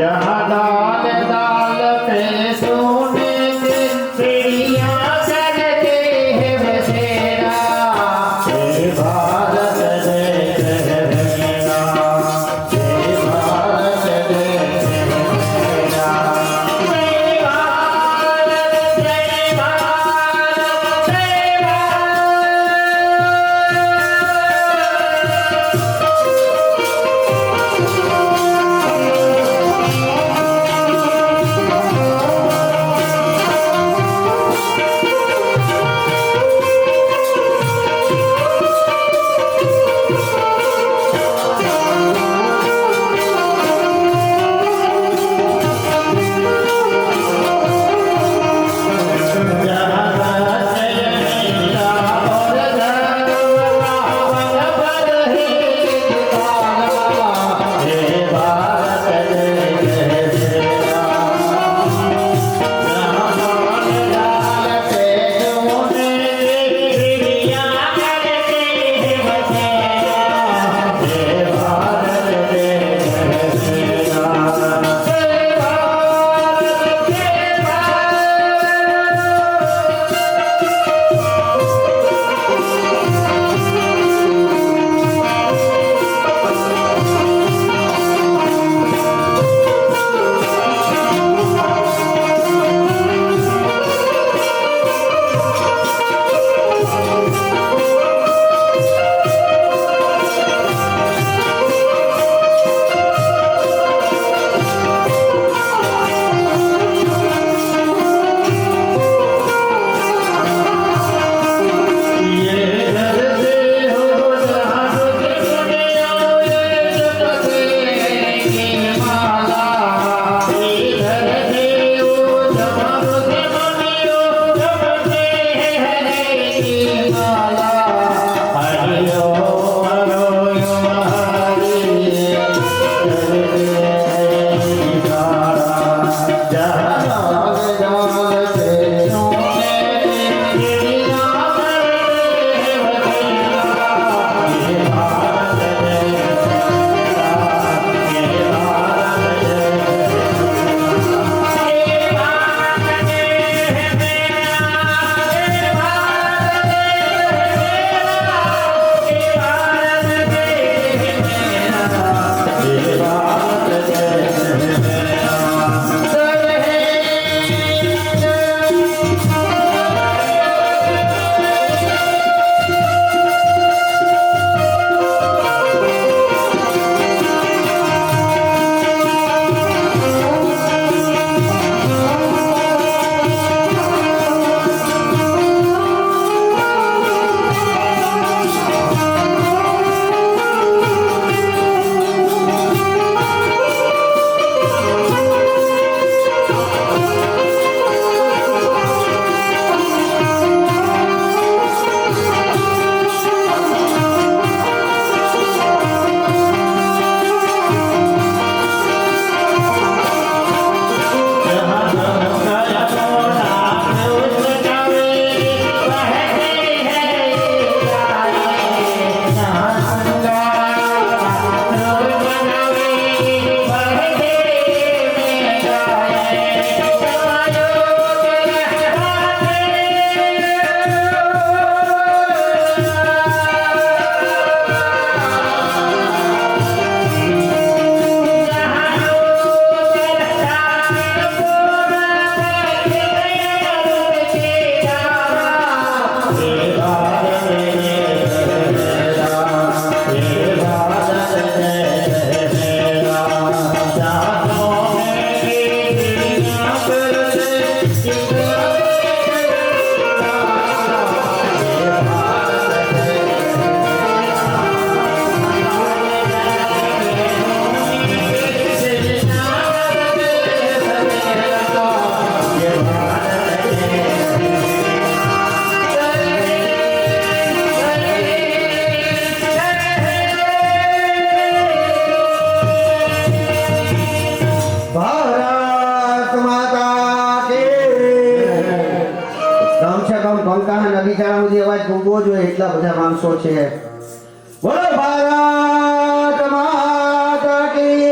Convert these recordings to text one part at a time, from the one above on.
जहाँ दाल दाल पे सोने के चिड़िया करते हैं बसेरा हे भारत देश है मेरा हे भारत देश है मेरा जय भारत जय भारत जय બિચારા સુધી અવાજ ગૂંગવો જોઈએ એટલા બધા માણસો છે. બોલો ભારત માતા કી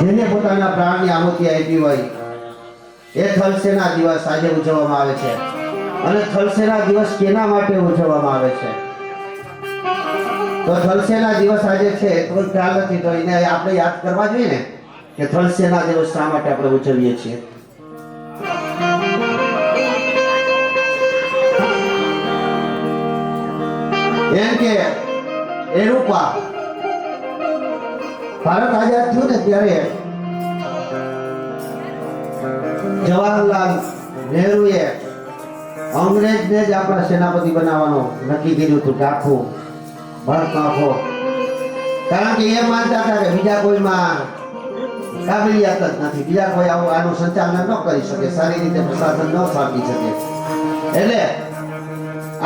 જેને પોતાના પ્રાણની આહુતિ આપી હોય એ થલસેના દિવસ આજે ઉજવવામાં આવે છે. અને થલસેના દિવસ કેના માટે ઉજવવામાં આવે છે? તો થલસેના દિવસ આજે છે કોઈ ખ્યાલ નથી, તો એને આપણે યાદ કરવા જોઈએ ને કે થલસેના દિવસ શા માટે આપણે ઉજવીએ છીએ. એમ કે એરૂપા ભારત આઝાદ થયું ને ત્યારે જવાહરલાલ નહેરુએ અંગ્રેજને જ આપણા સેનાપતિ બનાવવાનો નક્કી કર્યું હતું. આખું ભારત આખો, કારણ કે એ માનતા હતા કે બીજા કોઈમાં કાબિલિયત જ નથી, બીજા કોઈ આનું સંચાલન ન કરી શકે, સારી રીતે પ્રશાસન ન સ્થાપી શકે. એટલે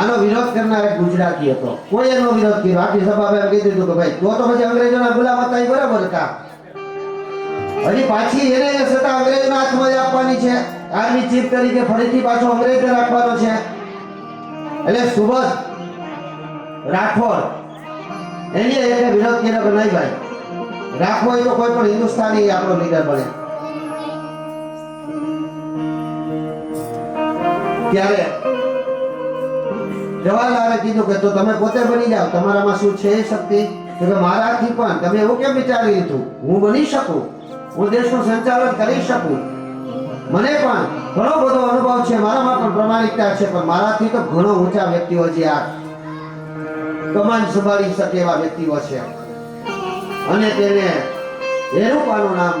આનો વિરોધ કરનાર એક ગુજરાતી હતો. કોઈ એનો વિરોધ કર્યો, આખી સભામાં એમ કીધું હતું કે ભાઈ તો પછી અંગ્રેજોના ગુલામ હતા એ બરાબર હતા, હજી પાછી એને સત્તા અંગ્રેજોના હાથમાં જ આપવાની છે. આર્મી ચીફ તરીકે ફરીથી પાછો અંગ્રેજને રાખવાનો છે. એટલે સુભાષ રાઠોડ એને એટલે વિરોધ કર્યો કે નહીં ભાઈ, રાખવો એ તો કોઈ પણ હિન્દુસ્તાની આપણો લીડર બને. ત્યારે જવાહરલાલે કીધું કે તો તમે પોતે બની જાઓ, તમારામાં શું છે એ શક્તિ? તો કે મારાથી પણ તમે એવું કેમ વિચારી લીધું? હું બની શકું, હું દેશનું સંચાલન કરી શકું, મને પણ ઘણો બધો અનુભવ છે, મારામાં પણ પ્રમાણિકતા છે, પણ મારાથી તો ઘણો ઊંચા વ્યક્તિઓ છે, આ કમાન સંભાળી શકે એવા વ્યક્તિઓ છે. અને તેને એરૂપાનું નામ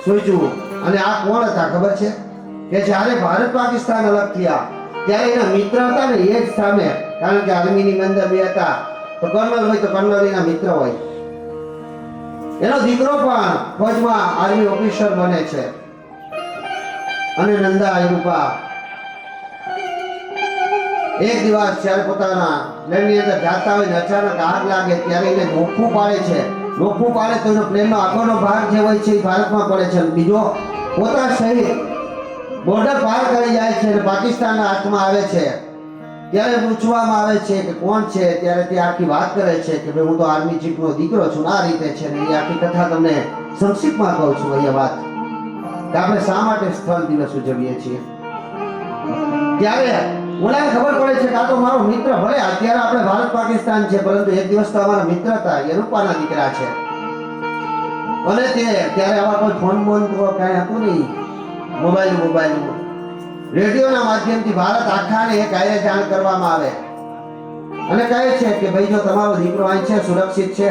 સૂચ્યું. અને આ કોણ હતા ખબર છે? કે જ્યારે ભારત પાકિસ્તાન અલગ થયા ત્યારે એના મિત્ર હતા ને એ જ સામે, કારણ કે આર્મીની અંદર બે હતા, તો કર્નલ હોય તો કર્નલ એના મિત્ર હોય. એનો દીકરો પણ ફૌજમાં આર્મી ઓફિસર બને છે. અને નંદા એરૂપા એક દિવસ જ્યારે પોતાના પ્લેનની અંદર જાતા હોય ને અચાનક આગ લાગે ત્યારે એને નોખું પાડે છે. નોખું પાડે તો એનો પ્લેનનો આગળનો ભાગ જે હોય છે એ ભારતમાં પડે છે, બીજો પોતા સહિત બોર્ડર પાર કરી જાય છે અને પાકિસ્તાનના હાથમાં આવે છે. ત્યારે પૂછવામાં આવે છે કે કોણ છે, ત્યારે તે આખી વાત કરે છે કે ભાઈ હું તો આર્મી ચીફનો દીકરો છું, આ રીતે છે. ને એ આખી કથા તમને સંક્ષિપ્તમાં કહું છું. અહીંયા વાત કે આપણે શા માટે સ્થળ દિવસ ઉજવીએ છીએ. ત્યારે ઓલાને ખબર પડે છે કે આ તો મારો મિત્ર, ભલે અત્યારે આપણે ભારત પાકિસ્તાન છે પરંતુ એક દિવસ તો અમારા મિત્ર હતા, એરૂપાના દીકરા છે. અને તે ત્યારે આવા કોઈ ફોન બોન તો કાંઈ હતું નહીં, મોબાઈલ રેડિયોના માધ્યમથી ભારત આખાને એક આયે જાણ કરવામાં આવે અને કહે છે કે ભાઈ જો તમારો દીકરો અહીં છે, સુરક્ષિત છે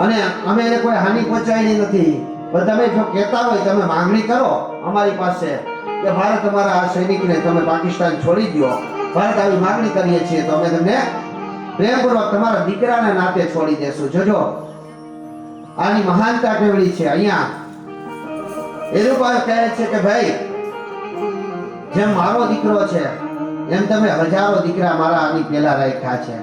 અને અમે એને કોઈ હાનિ પહોંચાડી નથી, પણ તમે જો કહેતા હોય તમે માંગણી કરો અમારી પાસે કે ભારત અમારા આ સૈનિકને તમે પાકિસ્તાન છોડી દો, ભારત આવી માંગણી કરીએ છીએ તો અમે તમને પ્રેમપૂર્વક તમારા દીકરાના નાતે છોડી દેશું. જોજો આની મહાનતા કેવડી છે. અહીંયા એરૂપા કહે છે કે ભાઈ જેમ મારો દીકરો છે એમ તમે હજારો દીકરા મારા આની પહેલા રાખ્યા છે.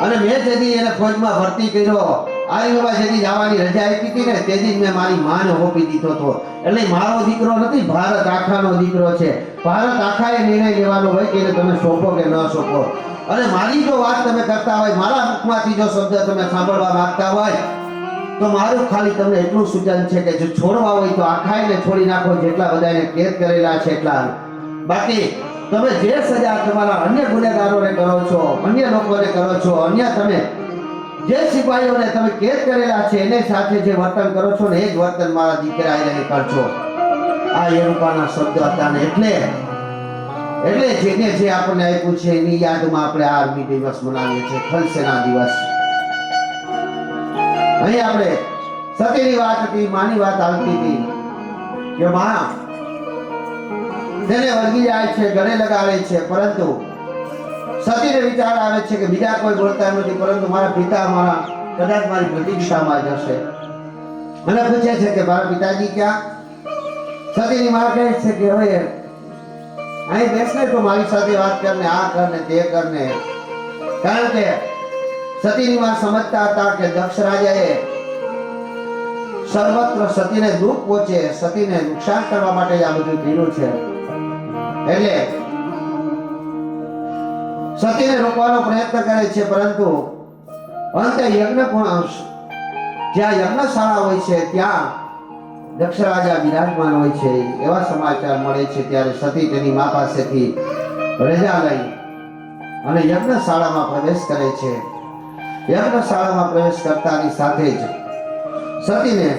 અને મેં જેથી એને ફૌજમાં ભરતી કર્યો, આર્મીમાં જેથી જવાની રજા આપી હતી ને તેથી મેં મારી માને હોપી દીધો હતો. એટલે મારો દીકરો નથી, ભારત આખાનો દીકરો છે. ભારત આખાએ નિર્ણય લેવાનો હોય કે એને તમે સોંપો કે ન સોંપો. અને મારી જો વાત તમે કરતા હોય, મારા મુખમાંથી જો શબ્દ તમે સાંભળવા માંગતા હોય તો મારું ખાલી તમને એટલું સૂચન છે કે જો છોડવા હોય તો આખાઈને છોડી નાખો, જેટલા બધાને કેદ કરેલા છે એટલા. બાકી તમે જે સજા તમારા અન્ય ગુનેગારોને કરો છો, અન્ય લોકોને કરો છો, અન્ય તમે જે સિપાહીઓને તમે કેદ કરેલા છે એને સાથે જે વર્તન કરો છો ને એ જ વર્તન મારા દીકરા એને કરજો. આ એરૂપાના શબ્દ હતા ને એટલે જેને જે આપણને આપ્યું છે એની યાદમાં આપણે આ આર્મી દિવસ મનાવીએ છીએ, થલસેના દિવસ. અહીં આપણે સતીની વાત હતી, માની વાત આવતી હતી કે માં તેને વળગી જાય છે, ગળે લગાડે છે, પરંતુ સતીને વિચાર આવે છે કે બીજા કોઈ બોલતા નથી પરંતુ મારા પિતા મારા કદાચ મારી પ્રતીક્ષામાં જશે. મને પૂછે છે કે મારા પિતાજી ક્યાં? સતીની માં કહે છે કે હવે અહીં બેસને તો મારી સાથે વાત કરને, આ કરને તે કરને. કારણ કે સતીની માં સમજતા હતા કે દક્ષ રાજાએ સર્વત્ર સતીને દુઃખ પહોંચે, સતીને નુકસાન કરવા માટે આ બધું કર્યું છે. એટલે સતીને રોકવાનો પ્રયત્ન કરે છે પરંતુ અંતે યજ્ઞ જ્યાં યજ્ઞશાળા હોય છે ત્યાં દક્ષ રાજા બિરાજમાન હોય છે એવા સમાચાર મળે છે ત્યારે સતી તેની મા પાસેથી રજા લઈ અને યજ્ઞશાળામાં પ્રવેશ કરે છે. યજ્ઞશાળામાં પ્રવેશ કરતાની સાથે જ સતીને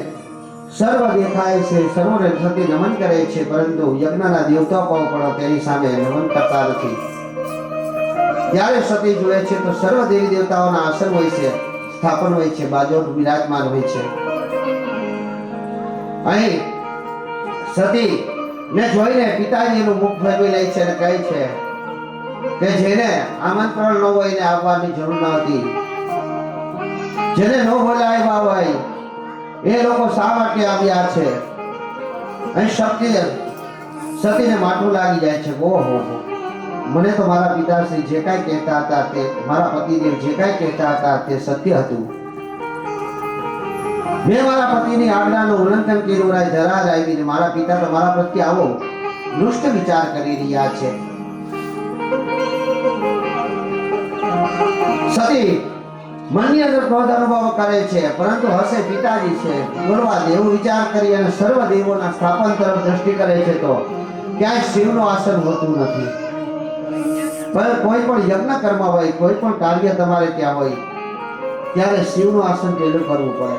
સર્વ દેખાય છે, સર્વને સતી નમન કરે છે, પરંતુ યજ્ઞના દેવતાઓ પણ તેની સામે નમન કરતા નથી. ત્યારે સતી જુએ છે તો સર્વ દેવી દેવતાઓના આસન હોય છે, સ્થાપન હોય છે, બાજુ બિરાજમાન હોય છે. અહીં સતી ને જોઈને પિતાજીનું મુખ ફેરવી લે છે અને કહે છે કે જેને આમંત્રણ ન હોય ને આવવાની જરૂર ન હતી, જેને ન બોલાવ્યા હોય એ લોકો શા માટે આવ્યા છે? અહીં સતીને માથું લાગી જાય છે. ઓહો, મને તો મારા પિતાશ્રી જે કાંઈ કહેતા હતા તે, મારા પતિદેવ જે કાંઈ કહેતા હતા તે સત્ય હતું. મેં મારા પતિની આજ્ઞાનું ઉલ્લંઘન કર્યું અને જરા જ આવીને મારા પિતા તો મારા પ્રત્યે આવો દુષ્ટ વિચાર કરી રહ્યા છે. સતી મનની અંદર ક્રોધ અનુભવ કરે છે, પરંતુ હશે પિતાજી છે, બોલવા દે એવું વિચાર કરી અને સર્વ દેવોના સ્થાપન તરફ દ્રષ્ટિ કરે છે તો ક્યાંય શિવનું આસન હોતું નથી. પણ કોઈ પણ યજ્ઞ કર્મ હોય, કોઈ પણ કાર્ય તમારે ત્યાં હોય ત્યારે શિવનું આસન પેલું કરવું પડે.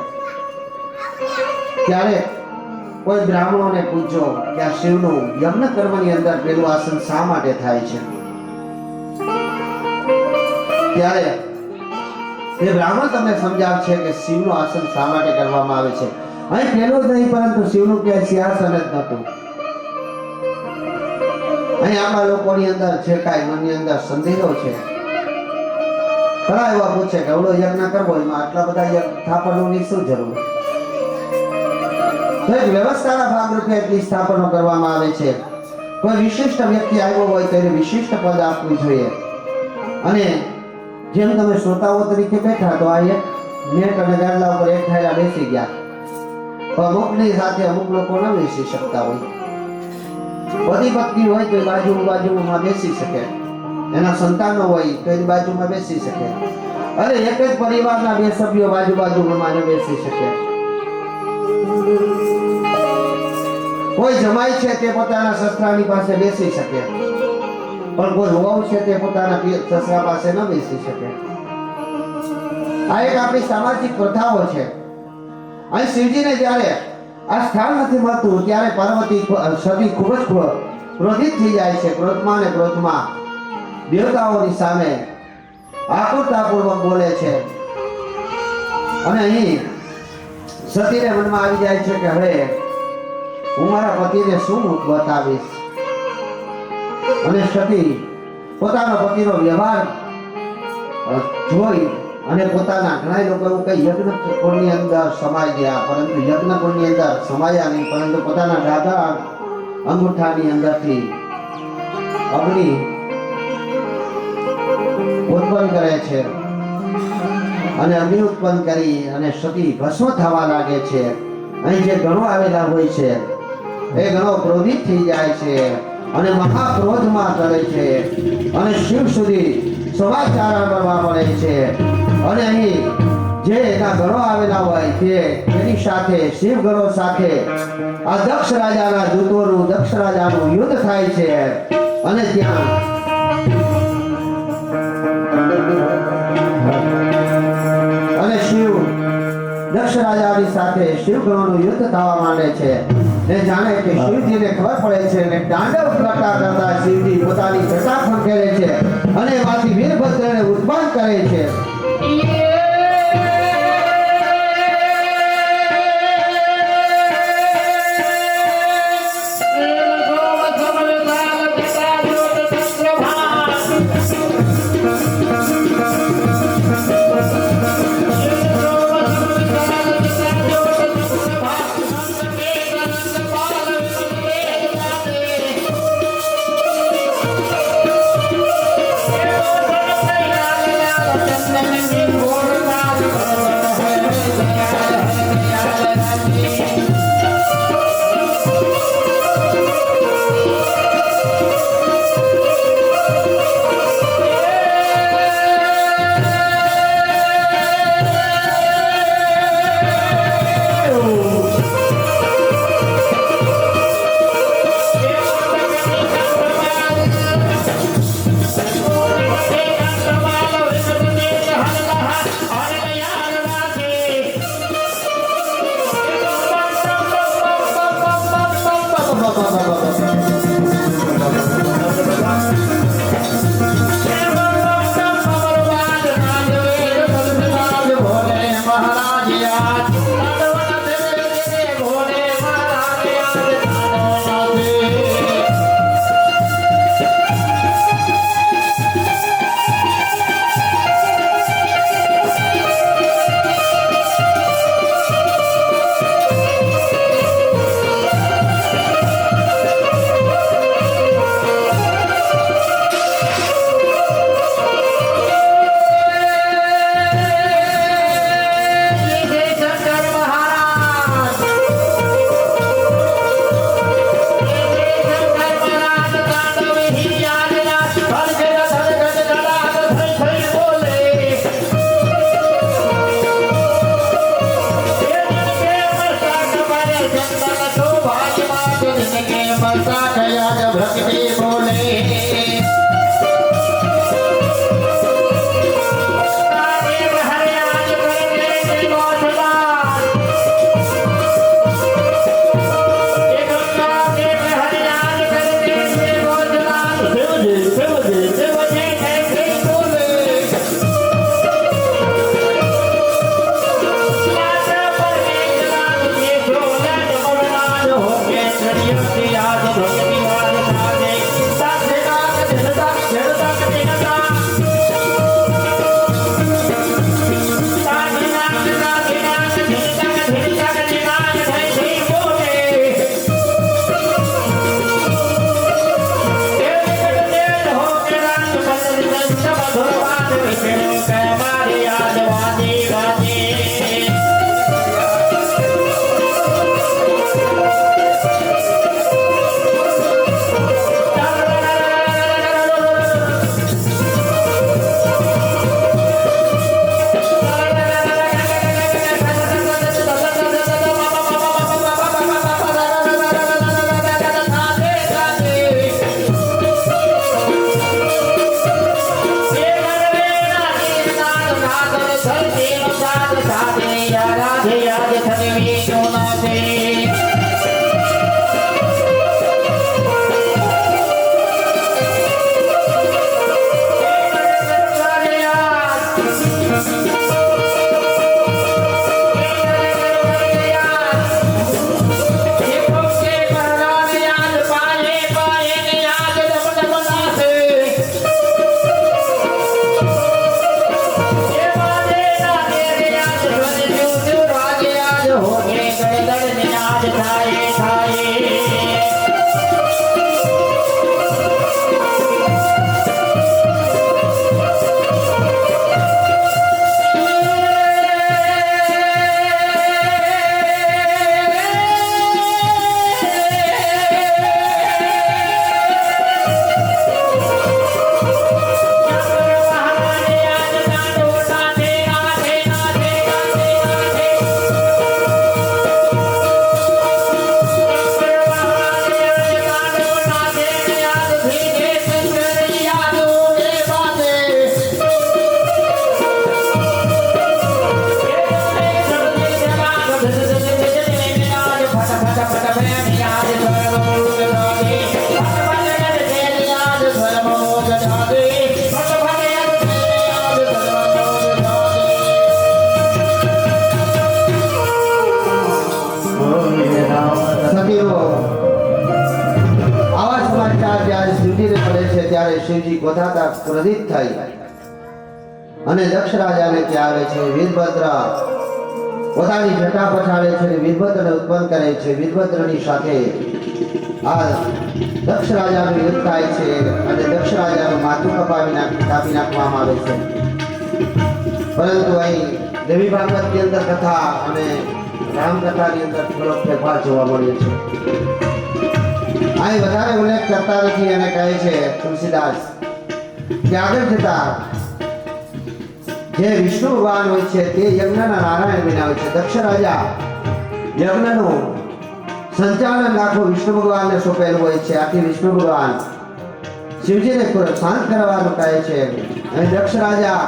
ત્યારે કોઈ બ્રાહ્મણોને પૂછો કે આ શિવનું યજ્ઞ કર્મની અંદર પેલું આસન શા માટે થાય છે? ત્યારે એ બ્રાહ્મણ તમને સમજાવશે કે શિવનું આસન શા માટે કરવામાં આવે છે. અહીં પેલું જ નહીં, પરંતુ શિવનું ક્યાંય સિંહાસન જ નહોતું. અહીં આપણા લોકોની અંદર છે કાંઈ મનની અંદર સંદેહો છે. ઘણા એવા પૂછે કે અવળો યજ્ઞ કરવો એમાં આટલા બધા સ્થાપનોની શું જરૂર? તો એક વ્યવસ્થાના ભાગરૂપે એટલી સ્થાપનો કરવામાં આવે છે. કોઈ વિશિષ્ટ વ્યક્તિ આવ્યો હોય તો એને વિશિષ્ટ પદ આપવું જોઈએ. અને જેમ તમે શ્રોતાઓ તરીકે બેઠા તો આ એક નેટ અને ગાડલા ઉપર એક થાયલા બેસી ગયા, પણ અમુકની સાથે અમુક લોકો ન બેસી શકતા હોય. પતિ પત્ની હોય તો બાજુમાં બેસી શકે, એના સંતાનો હોય તો એની બાજુમાં બેસી શકે. અરે એક જ પરિવારના બે સભ્યો બાજુમાં ન બેસી શકે. કોઈ જમાઈ છે તે પોતાના સસરાની પાસે બેસી શકે, પણ કોઈ વહુ છે તે પોતાના સસરા પાસે ન બેસી શકે. આ એક આપણી સામાજિક પ્રથાઓ છે. અહીં શિવજીને જ્યારે આ સ્થાન નથી મળતું ત્યારે પાર્વતી સતી ખૂબ જ ક્રોધિત થઈ જાય છે. ક્રોધમાં ને ક્રોધમાં દેવતાઓની સામે આકુરતાપૂર્વક બોલે છે. અને અહીં સતીને મનમાં આવી જાય છે કે હવે હું મારા પતિને શું મુખ બતાવીશ. અને સતી પોતાના પતિનો વ્યવહાર જોઈ અને પોતાના ઘણા લોકો એવું કઈ યજ્ઞ કુંડની અંદર સમાઈ ગયા, પરંતુ યજ્ઞ કુંડની અંદર સમાયા નહીં, પરંતુ પોતાના ડાબા અંગૂઠાની અંદરથી અગ્નિ ઉત્પન્ન કરે છે. અને અગ્નિ ઉત્પન્ન કરી અને સતી ભસ્મ થવા લાગે છે. અહીં જે ગણો આવેલા હોય છે એ ગણો ક્રોધિત થઈ જાય છે અને મહાક્રોધમાં ચડે છે અને શિવ સુધી સમાચાર કરવા મળે છે. અને અહીં જે એના ગણો આવેલા હોય તે તેની સાથે શિવ ગણો સાથે આ દક્ષ રાજાના દૂતોનું દક્ષ રાજાનું યુદ્ધ થાય છે. અને ત્યાં અને શિવ દક્ષ રાજાની સાથે શિવ ગણોનું યુદ્ધ થવા માંડે છે. ને જાણે કે શિવજીને ખબર પડે છે ને તાંડવ કરતા કરતા શિવજી પોતાની જટા ખંખેરે છે અને એમાંથી વીરભદ્રને ઉત્પન્ન કરે છે. Thank you. થતી નથી ત્યારે શિવજી ગોધાતા ક્રોધિત થઈ અને દક્ષ રાજાને ત્યાં આવે છે. વીરભદ્ર પોતાની જટા પછાડે છે અને વીરભદ્રને ઉત્પન્ન કરે છે. વીરભદ્રની સાથે આ દક્ષ રાજાનું યુદ્ધ થાય છે અને દક્ષ રાજાનું માથું કાપી નાખવામાં આવે છે. પરંતુ અહીં દેવી ભાગવતની અંદર કથા અને રામકથાની અંદર થોડોક ફેરફાર જોવા મળ્યો છે. અહીં વધારે ઉલ્લેખ કરતા નથી અને કહે છે તુલસીદાસ કે આગળ જતા જે વિષ્ણુ ભગવાન હોય છે તે યજ્ઞના નારાયણ બનાવે છે. દક્ષ રાજા યજ્ઞનું સંચાલન આખો વિષ્ણુ ભગવાનને સોંપેલું હોય છે. આથી વિષ્ણુ ભગવાન શિવજીને શાંત કરવાનું કહે છે. અને દક્ષ રાજા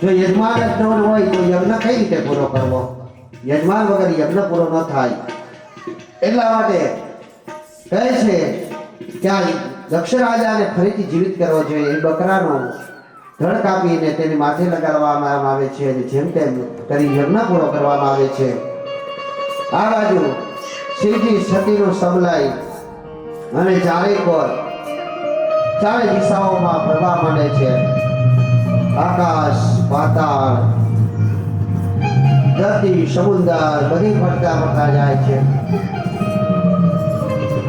જો યજમાન જ ન હોય તો યજ્ઞ કઈ રીતે પૂરો કરવો? યજમાન વગર યજ્ઞ પૂરો ન થાય. એટલા માટે કહે છે કે આ દક્ષ રાજાને ફરીથી જીવિત કરવો જોઈએ. એ બકરાનો ધડ કાપીને તેની માથે લગાડવામાં આવે છે અને જેમ તેમ કરી યજ્ઞ પૂરો કરવામાં આવે છે. આ બાજુ શિવજી સતીનું સમલાઈ અને ચારે દિશાઓમાં ફરવા માંડે છે. આકાશ પાતાળ ધરતી સમુદ્ર બધી ફરતા જાય છે.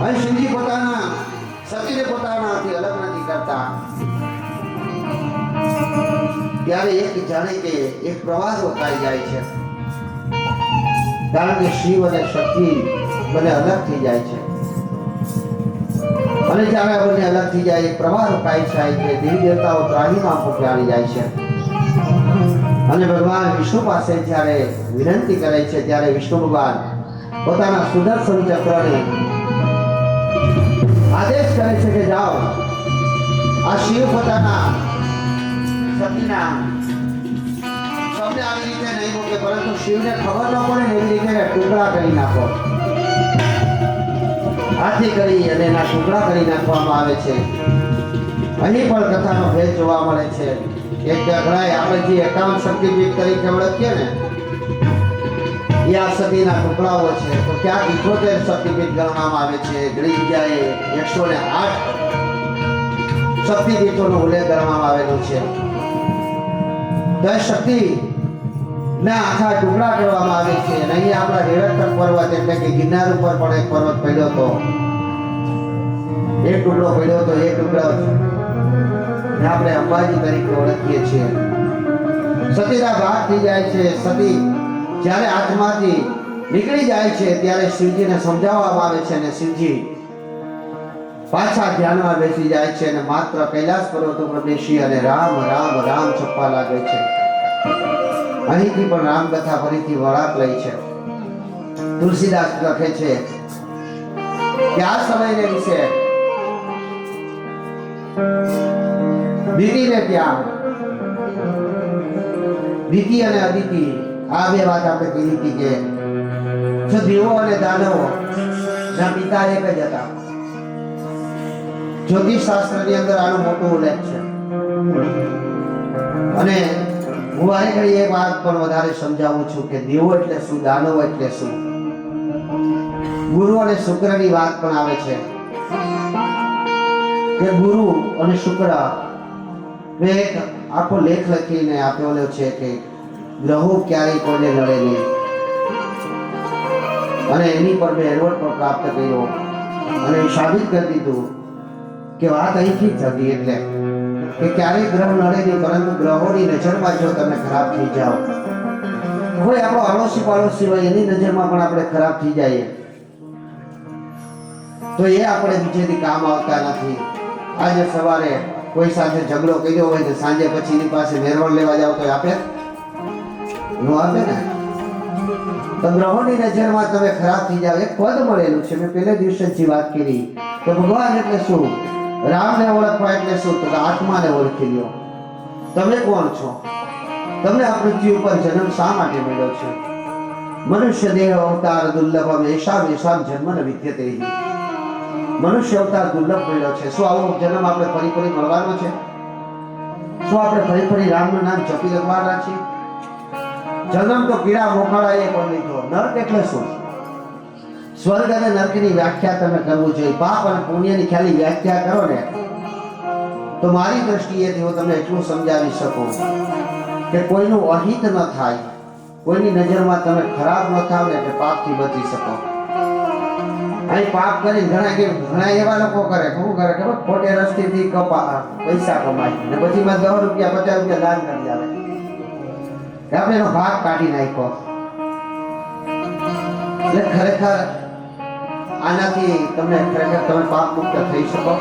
અને શિવજી સતીને પોતાનાથી અલગ નથી કરતા. ત્યારે એક જાણે કે એક પ્રવાસ રોકાઈ જાય છે. કારણ કે શિવ અને શક્તિ બંને અલગ થઈ જાય છે અને જ્યારે બંને અલગ થઈ જાય એક પ્રવાસ રોકાઈ જાય છે. દેવી દેવતાઓ ત્રાહીમાં પહોંચાડી જાય છે અને ભગવાન વિષ્ણુ પાસે જ્યારે વિનંતી કરે છે ત્યારે વિષ્ણુ ભગવાન પોતાના સુદર્શન ચક્રને આદેશ કરે છે કે જાઓ આ શિવ પોતાના સતીના સૌને આવી રીતે નહીં મૂકે, પરંતુ શિવને ખબર ન પડે એવી રીતે ટુકડા કરી નાખો. આથી કરી અને એના ટુકડા કરી નાખવામાં આવે છે. અહીં પણ કથાનો ભેદ જોવા મળે છે. એક ઘણાય આપણે જે 51 શક્તિપીઠ તરીકે ઓળખીએ ને એ આ સતીના ટુકડાઓ છે. તો ક્યાંક 78 શક્તિપીઠ ગણવામાં આવે છે. ઘણી જગ્યાએ 108 શક્તિપીઠોનો ઉલ્લેખ કરવામાં આવેલો છે. તો શક્તિ ના આખા ટુકડા કરવામાં આવે છે. અને અહીં આપણા રેવતક પર્વત એટલે કે ગિરનાર ઉપર પણ એક પર્વત પડ્યો હતો. એક ટુકડો પડ્યો હતો. એક ટુકડો આપણે અંબાજી તરીકે ઓળખીએ છીએ. સતીના ભાગ થઈ જાય છે. સતી જ્યારે હાથમાંથી નીકળી જાય છે ત્યારે શિવજીને સમજાવવામાં આવે છે અને શિવજી પાછા ધ્યાનમાં બેસી જાય છે અને માત્ર કૈલાસ પર્વત ઉપર બેસી અને રામ રામ રામ છપ્પા લાગે છે. અહીંથી પણ રામકથા ફરીથી વળાંક લઈ છે. તુલસીદાસ લખે છે કે આ સમયને વિશે દીતીને ત્યાં દીતી અને અદિતિ આ બે વાત આપણે કીધી હતી કે જો દેવો અને દાનવો ના પિતા એક જ હતા. જ્યોતિષ શાસ્ત્રની અંદર આનો મોટો ઉલ્લેખ છે. અને હું આ ઘડી એક વાત પણ વધારે સમજાવું છું કે દેવો એટલે શું, દાનવો એટલે શું. ગુરુ અને શુક્રની વાત પણ આવે છે કે ગુરુ અને શુક્ર મેં એક આખો લેખ લખીને આપેલો છે કે ગ્રહો ક્યારેય કોઈને નડે નહીં, અને એની પર મેં એવોર્ડ પણ પ્રાપ્ત કર્યો અને સાબિત કરી દીધું કે વાત અહીંથી જ હતી. એટલે કે ક્યારેય ગ્રહ નડે નહીં, પરંતુ ગ્રહોની નજરમાં જો તમે ખરાબ થઈ જાઓ, કોઈ આપણો અડોશી પાડોશી હોય એની નજરમાં પણ આપણે ખરાબ થઈ જઈએ તો એ આપણે બીજેથી કામ આવતા નથી. આજે સવારે કોઈ સાથે ઝઘડો કર્યો હોય તો સાંજે પછી એની પાસે મેરવણ લેવા જાવ તો આપે નો આપે ને. તો ગ્રહોની નજરમાં તમે ખરાબ થઈ જાવ. એક પદ મળેલું છે, મેં પહેલે દિવસે જ વાત કરી કે ભગવાન એટલે શું, રામને ઓળખવા એટલે શું, તો આત્માને ઓળખી લ્યો. તમે કોણ છો? તમને આ પૃથ્વી ઉપર જન્મ શા માટે મળ્યો છે? મનુષ્ય દેહ અવતાર દુર્લભમ એશામ એશામ જન્મ વિદ્યતે. મનુષ્ય અવતાર દુર્લભ મળ્યો છે. શું આવો જન્મ આપણે ફરી ફરી મળવાનો છે? શું આપણે ફરી ફરી રામનું નામ જપી લખવાના છીએ? જન્મ તો કીડા મોખાળાએ પણ લીધો. નરક એટલે શું? સ્વર્ગ અને નરકની વ્યાખ્યા તમે કરવું જોઈએ. પાપ અને પુણ્યની ખાલી વ્યાખ્યા કરો ને તો મારી દ્રષ્ટિએથી હું તમને એટલું સમજાવી શકું કે કોઈનું અહિત ન થાય, કોઈની નજરમાં તમે ખરાબ ન થાવ ને એટલે પાપથી બચી શકો. અહીં પાપ કરી ઘણા એવા લોકો કરે, શું કરે ખબર, ખોટે રસ્તેથી પૈસા કમાય ને પછી માં 10 રૂપિયા 50 રૂપિયા દાન કરી આવે કે આપણે એનો ભાગ કાઢી નાખ્યો. એટલે ખરેખર આનાથી તમે પાપ મુક્ત થઈ શકો,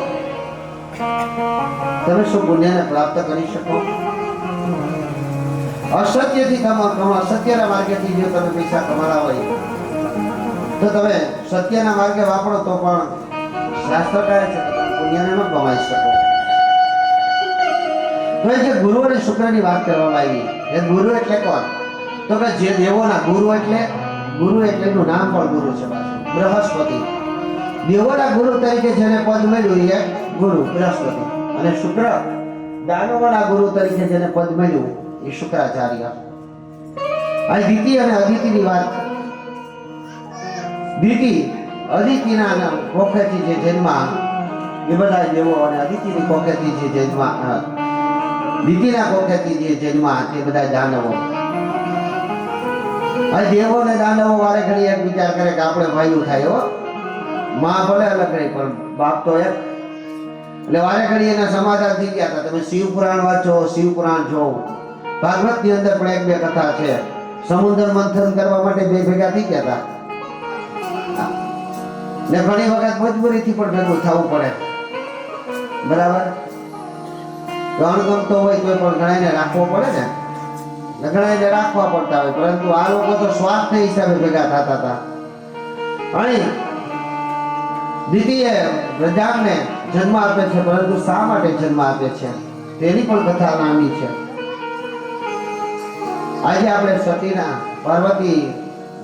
તમે શું પુણ્યને પ્રાપ્ત કરી શકો. અસત્યથી સત્યના માર્ગેથી જો તમે પૈસા કમાવા હોય તો તમે સત્યના માર્ગે વાપરો તો પણ શાસ્ત્ર કહે છે કે તમે પુણ્યને ન કમાઈ શકો. તો એ જે ગુરુ અને શુક્રની વાત કરવામાં આવી, એ ગુરુ એટલે કોણ? તો કે જે દેવોના ગુરુ એટલે એનું નામ પણ ગુરુ છે, બૃહસ્પતિ. દેવોના ગુરુ તરીકે જેને પદ મળ્યું એ ગુરુ બૃહસ્પતિ, અને શુક્ર દાનવોના ગુરુ તરીકે જેને પદ મળ્યું એ શુક્રાચાર્ય. આ દિતિ અને અદિતિની વાત. દિતિ અદિતિના કોખેથી જે જન્મા એ બધા દેવો, અને અદિતિની કોખેથી જે જન્મા, દિતિના કોખેથી જે જન્મા તે બધા દાનવો. આ દેવો ને દાનવો વારે ઘડી એક વિચાર કરે કે આપણે ભાઈઓ થાય હો, માં ભલે અલગ રહી પણ બાપ તો એક. એટલે વારે ઘડી એના સમાચાર થઈ ગયા હતા. તમે શિવ પુરાણ વાંચો, શિવ પુરાણ જોવો, ભાગવત ની અંદર પણ એક બે કથા છે. સમુદ્ર મંથન કરવા માટે બે ભેગા થઈ ગયા હતા ને ઘણી વખત મજબૂરીથી પણ ભેગું થવું પડે, બરાબર. ગણગમતો હોય તો પણ ઘણાને રાખવો પડે ને, ઘણાને રાખવા પડતા હોય, પરંતુ આ લોકો તો સ્વાર્થ હિસાબે ભેગા થતા હતા. અને દીદીએ પ્રજાને જન્મ આપે છે, પરંતુ શા માટે જન્મ આપે છે તેની પણ કથા લાંબી છે. આજે આપણે સતીના પાર્વતી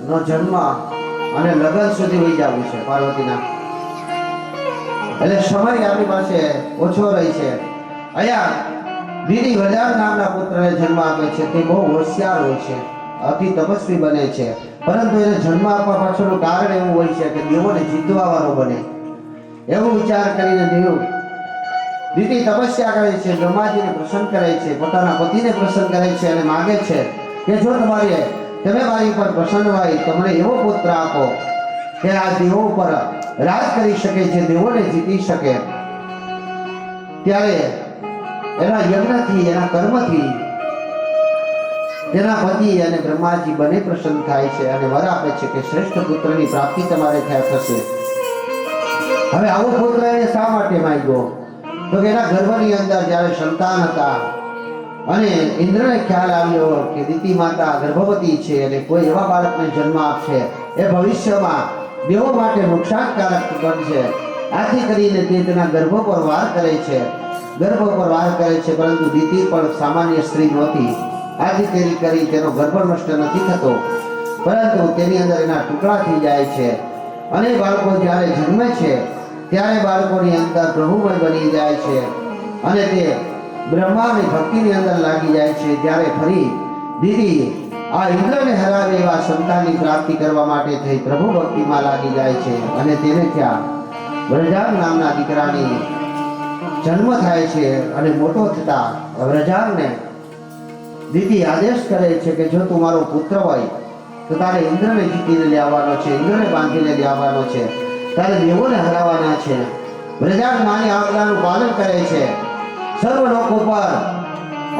નો જન્મ અને લગ્ન સુધી વહી જવું છે પાર્વતીના, એટલે સમય આપણી પાસે ઓછો રહી છે. અહીંયા દીદી વજાર નામના પુત્રને જન્મ આપે છે. તે બહુ હોશિયાર હોય છે, અતિ તપસ્વી બને છે, પરંતુ એને જન્મ આપવા પાછળનું કારણ એવું હોય છે કે દેવોને જીતવાવાનો બને. એવું વિચાર કરીને દીદી તપસ્યા કરે છે, બ્રહ્માજીને પ્રસન્ન કરે છે, પોતાના પતિને પ્રસન્ન કરે છે અને માગે છે કે જો તમે મારી ઉપર પ્રસન્ન હોય તો મને એવો પુત્ર આપો કે આ દેવો ઉપર રાજ કરી શકે, જે દેવોને જીતી શકે. ત્યારે એના યજ્ઞથી, એના કર્મથી તેના પતિ અને બ્રહ્માજી બંને પ્રસન્ન થાય છે અને વર આપે છે કે શ્રેષ્ઠ પુત્રની પ્રાપ્તિ તમારે થશે. હવે આવો પુત્ર એને શા માટે માંગ્યો? તો એના ગર્ભની અંદર જ્યારે સંતાન હતા અને ઇન્દ્રને ખ્યાલ આવ્યો કે દિતિ માતા ગર્ભવતી છે અને કોઈ એવા બાળકને જન્મ આપશે એ ભવિષ્યમાં દેવો માટે નુકસાનકારક બનશે. આથી કરીને તે તેના ગર્ભ પર વાર કરે છે, પરંતુ દિતિ પણ સામાન્ય સ્ત્રી નહોતી. આથી તેની કરી તેનો ગર્ભ નષ્ટ નથી થતો. પરંતુ તેની અંદર એના ટુકડા થઈ જાય છે અને બાળકો જ્યારે જન્મે છે ત્યારે બાળકોની અંદર પ્રભુમય બની જાય છે અને તે બ્રહ્માની ભક્તિની અંદર લાગી જાય છે. ત્યારે ફરી દીદી આ ઇન્દ્રને હરાવે એવા સંતાનની પ્રાપ્તિ કરવા માટે થઈ પ્રભુ ભક્તિમાં લાગી જાય છે અને તેને ત્યાં વ્રજાંગ નામના દીકરાની જન્મ થાય છે અને મોટો થતા વ્રજાંગને દીદી આદેશ કરે છે કે જો તું મારો પુત્ર હોય તો તારે ઇન્દ્રને જીતીને લાવવાનો છે, ઇન્દ્રને બાંધીને લાવવાનો છે, તારે દેવોને હરાવવાના છે. વ્રજાંગ માની આજ્ઞાનું પાલન કરે છે, સર્વલોક ઉપર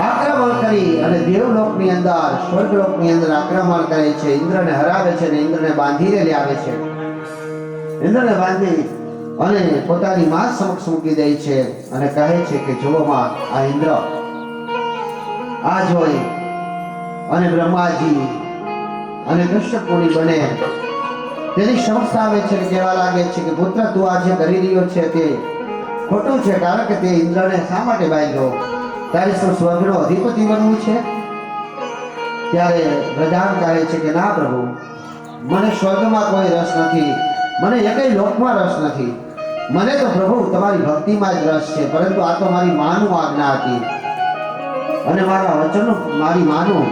આક્રમણ કરી અને દેવલોકની અંદર સ્વર્ગલોકની અંદર આક્રમણ કરે છે, ઇન્દ્રને હરાવે છે અને ઇન્દ્રને બાંધીને લાવે છે. ઇન્દ્રને બાંધી અને પોતાની માં સમક્ષ મૂકી દે છે અને કહે છે કે જુઓ માં, આ ઇન્દ્ર આ જોઈ અને બ્રહ્માજી અને કશ્યપ મુનિ બને તેની સમક્ષ આવે છે અને કહેવા લાગે છે કે પુત્ર તું આ જે કરી રહ્યો છે તે ખોટું છે, કારણ કે તે ઇન્દ્રને શા માટે બાંધ્યો? તારે શું સ્વર્ગનો અધિપતિ બનવું છે? ત્યારે વ્રજાંગ કહે છે કે ના પ્રભુ, મને સ્વર્ગમાં કોઈ રસ નથી, મને એકેય લોકમાં રસ નથી, મને તો પ્રભુ તમારી ભક્તિમાં જ રસ છે. પરંતુ આ તો મારી માનું આજ્ઞા હતી અને મારા વચનનું, મારી માનું